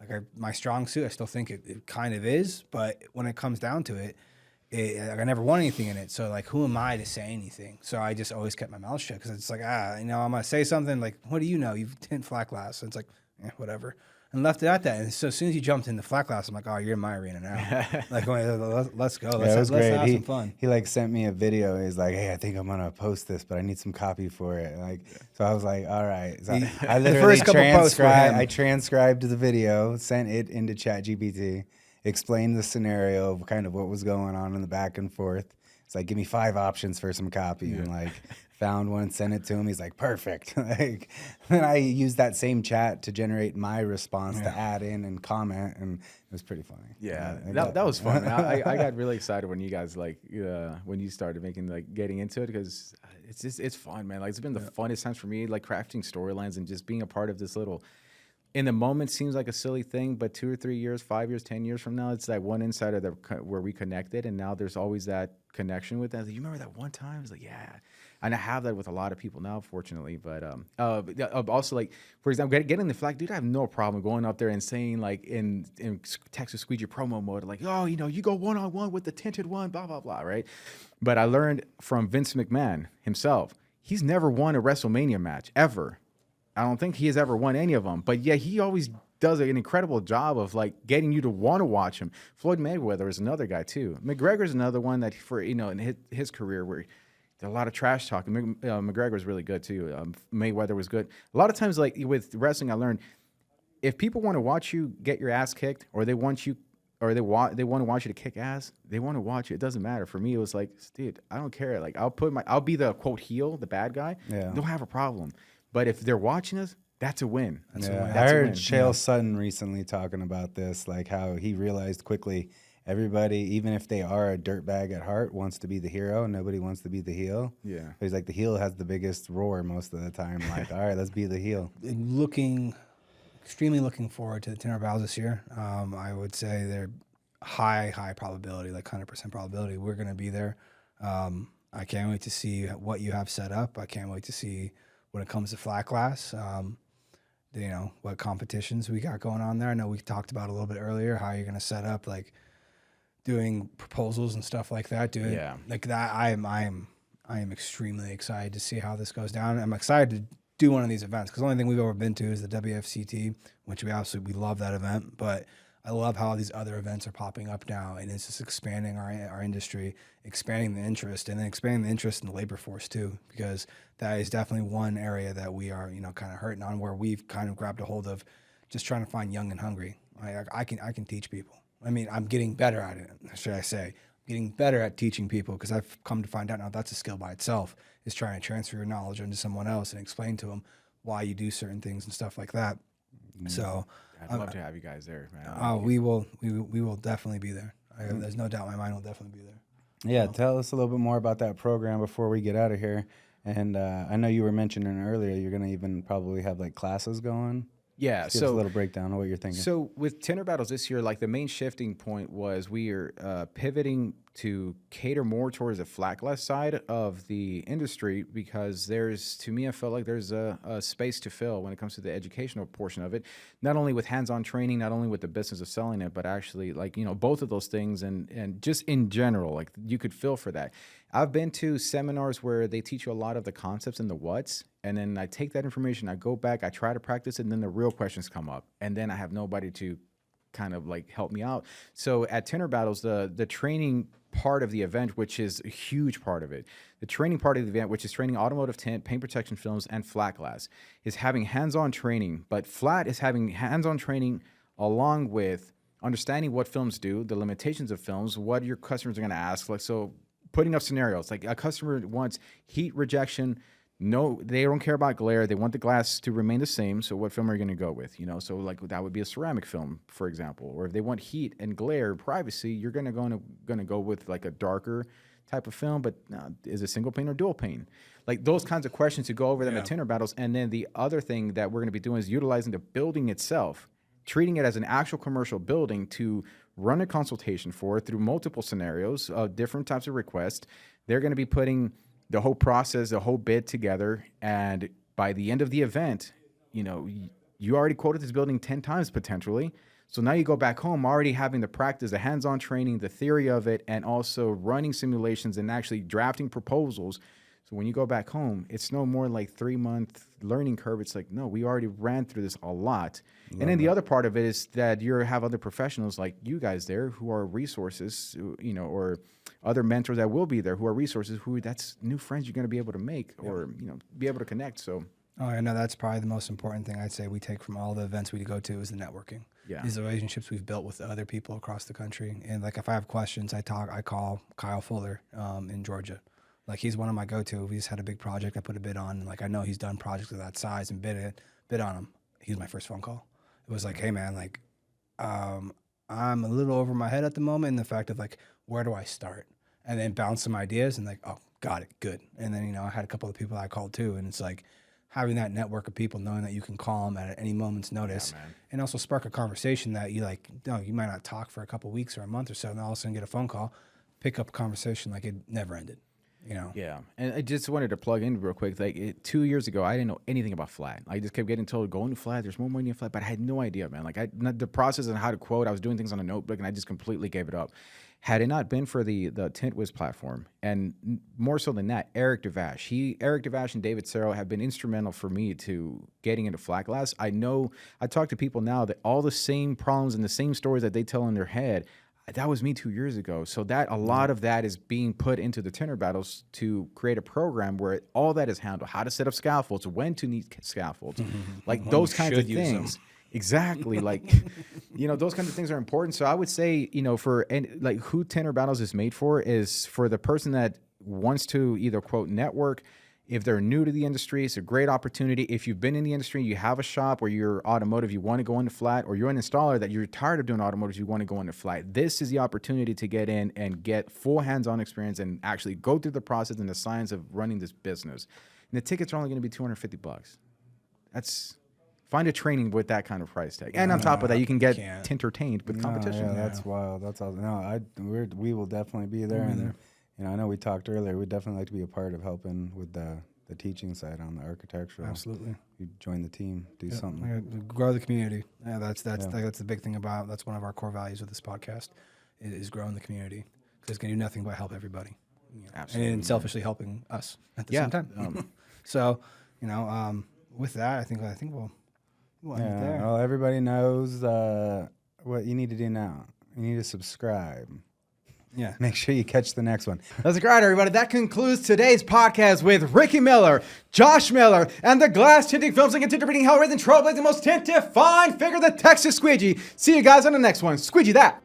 like my strong suit. I still think it kind of is, but when it comes down to it, I never won anything in it. So like, who am I to say anything? So I just always kept my mouth shut because it's like, I'm gonna say something like, what do you know? You've tint flat glass. So it's like, whatever. And left it at that. And so as soon as you jumped into flat glass, I'm like, oh, you're in my arena now. Like, let's go. Let's have some fun. He like sent me a video. He's like, hey, I think I'm gonna post this, but I need some copy for it. Like, so I was like, all right. So I literally transcribed the video, sent it into ChatGPT, explained the scenario of kind of what was going on in the back and forth. It's like, give me 5 options for some copy, and like. Found one, sent it to him. He's like, perfect. Like, then I used that same chat to generate my response to add in and comment, and it was pretty funny. Yeah, that was fun. I got really excited when you guys when you started getting into it because it's fun, man. Like it's been the funnest times for me, like crafting storylines and just being a part of this little. In the moment, seems like a silly thing, but 2 or 3 years, 5 years, 10 years from now, it's that one insider where we connected, and now there's always that connection with that. You remember that one time? It's like, yeah. And I have that with a lot of people now, fortunately. But also, like, for example, getting the flag, dude, I have no problem going up there and saying, like, in Texas Squeegee promo mode, like, oh, you go one-on-one with the tinted one, blah, blah, blah, right? But I learned from Vince McMahon himself, he's never won a WrestleMania match, ever. I don't think he has ever won any of them. But, yeah, he always does an incredible job of, like, getting you to want to watch him. Floyd Mayweather is another guy, too. McGregor's another one that, in his career where – a lot of trash talking. McGregor was really good too. Mayweather was good. A lot of times, like with wrestling, I learned if people want to watch you get your ass kicked, or they want to watch you to kick ass, they want to watch it. It doesn't matter. For me, it was like, dude, I don't care. Like I'll be the quote heel, the bad guy. Yeah. Don't have a problem. But if they're watching us, That's a win. That's a Yeah, win. I That's a heard win. Chael Sutton recently talking about this, like how he realized quickly everybody, even if they are a dirtbag at heart, wants to be the hero. Nobody wants to be the heel. Yeah. He's like, the heel has the biggest roar most of the time. Like, all right, let's be the heel. Extremely looking forward to the Tinter battles this year. I would say they're high probability, like 100% probability. We're going to be there. I can't wait to see what you have set up. I can't wait to see when it comes to flat glass, what competitions we got going on there. I know we talked about a little bit earlier how you're going to set up, like doing proposals and stuff like that. Like that. I am extremely excited to see how this goes down. I'm excited to do one of these events because the only thing we've ever been to is the WFCT, which we love that event, but I love how these other events are popping up now, and it's just expanding our industry, expanding the interest, and then expanding the interest in the labor force too, because that is definitely one area that we are, kind of hurting on, where we've kind of grabbed a hold of, just trying to find young and hungry. I can teach people. I mean, I'm getting better at it, should I say? Getting better at teaching people, because I've come to find out now that's a skill by itself, is trying to transfer your knowledge onto someone else and explain to them why you do certain things and stuff like that. So I'd love to have you guys there, man. we will definitely be there. There's no doubt in my mind we'll definitely be there. Yeah, tell us a little bit more about that program before we get out of here. And I know you were mentioning earlier you're going to even probably have like classes going. Yeah. Just give us a little breakdown of what you're thinking. So with Tinter battles this year, like the main shifting point was we are pivoting to cater more towards the flat glass side of the industry, because to me, I felt like there's a space to fill when it comes to the educational portion of it, not only with hands-on training, not only with the business of selling it, but actually like, both of those things and just in general, like you could feel for that. I've been to seminars where they teach you a lot of the concepts and the what's, and then I take that information, I go back, I try to practice it, and then the real questions come up, and then I have nobody to kind of like help me out. So at Tinter battles, the training part of the event, which is a huge part of it, the training part of the event, which is training automotive tint, paint protection films, and flat glass, is having hands-on training. But flat is having hands-on training along with understanding what films do, the limitations of films, what your customers are going to ask. Like, so putting up scenarios, like a customer wants heat rejection. No, they don't care about glare. They want the glass to remain the same. So what film are you going to go with? So like that would be a ceramic film, for example. Or if they want heat and glare privacy, you're going to go with like a darker type of film. But is it single pane or dual pane? Like those kinds of questions to go over them at Tinter battles. And then the other thing that we're going to be doing is utilizing the building itself, treating it as an actual commercial building to run a consultation for through multiple scenarios of different types of requests. They're going to be putting the whole process, the whole bid together. And by the end of the event, you already quoted this building 10 times potentially. So now you go back home already having the practice, the hands-on training, the theory of it, and also running simulations and actually drafting proposals. So when you go back home, it's no more like 3-month learning curve. It's like, no, we already ran through this a lot. And then the other part of it is that you have other professionals like you guys there who are resources, or other mentors that will be there who are resources, that's new friends you're going to be able to make or, be able to connect. So. Oh, I know that's probably the most important thing I'd say we take from all the events we go to is the networking. Yeah. These relationships we've built with other people across the country. And like, if I have questions, I call Kyle Fuller in Georgia. Like, he's one of my go-to. We just had a big project I put a bid on. And like, I know he's done projects of that size and bid on him. He's my first phone call. It was like, hey man, like, I'm a little over my head at the moment in the fact of like, where do I start? And then bounce some ideas and like, oh, got it, good. And then, I had a couple of people I called too. And it's like having that network of people, knowing that you can call them at any moment's notice, and also spark a conversation that you like, no, you might not talk for a couple of weeks or a month or so, and all of a sudden get a phone call, pick up a conversation like it never ended. Yeah, and I just wanted to plug in real quick. Like 2 years ago, I didn't know anything about flat. I just kept getting told, go into flat. There's more money in flat, but I had no idea, man. Like the process and how to quote, I was doing things on a notebook, and I just completely gave it up. Had it not been for the TintWiz platform, and more so than that, Eric Devash and David Serro have been instrumental for me to getting into flat glass. I talk to people now that all the same problems and the same stories that they tell in their head, that was me 2 years ago. So that a lot of that is being put into the Tinter battles to create a program where all that is handled, how to set up scaffolds, when to need scaffolds, like those kinds of things. Exactly. Like, those kinds of things are important. So I would say, like who Tinter battles is made for is for the person that wants to either quote network If they're new to the industry, it's a great opportunity. If you've been in the industry, you have a shop or you're automotive, you want to go into flat, or you're an installer that you're tired of doing automotive, you want to go into flat. This is the opportunity to get in and get full hands-on experience and actually go through the process and the science of running this business. And the tickets are only going to be $250. Find a training with that kind of price tag. And on top of that, you can get entertained with competition. Yeah, that's wild. That's awesome. No, we will definitely be there. And I know we talked earlier. We'd definitely like to be a part of helping with the teaching side on the architectural. Absolutely. You join the team, do something. Grow the community. Yeah, that's the big thing about. That's one of our core values of this podcast, is growing the community. Because it's going to do nothing but help everybody. Absolutely. And selfishly helping us at the same time. So, with that, I think we'll end it there. Well, everybody knows what you need to do now. You need to subscribe. Yeah. Make sure you catch the next one. That's great, everybody. That concludes today's podcast with Ricky Miller, Josh Miller, and the glass tinting, film singing, tinter reading, hell raising, trailblazing, most tinted fine figure, the Texas Squeegee. See you guys on the next one. Squeegee that.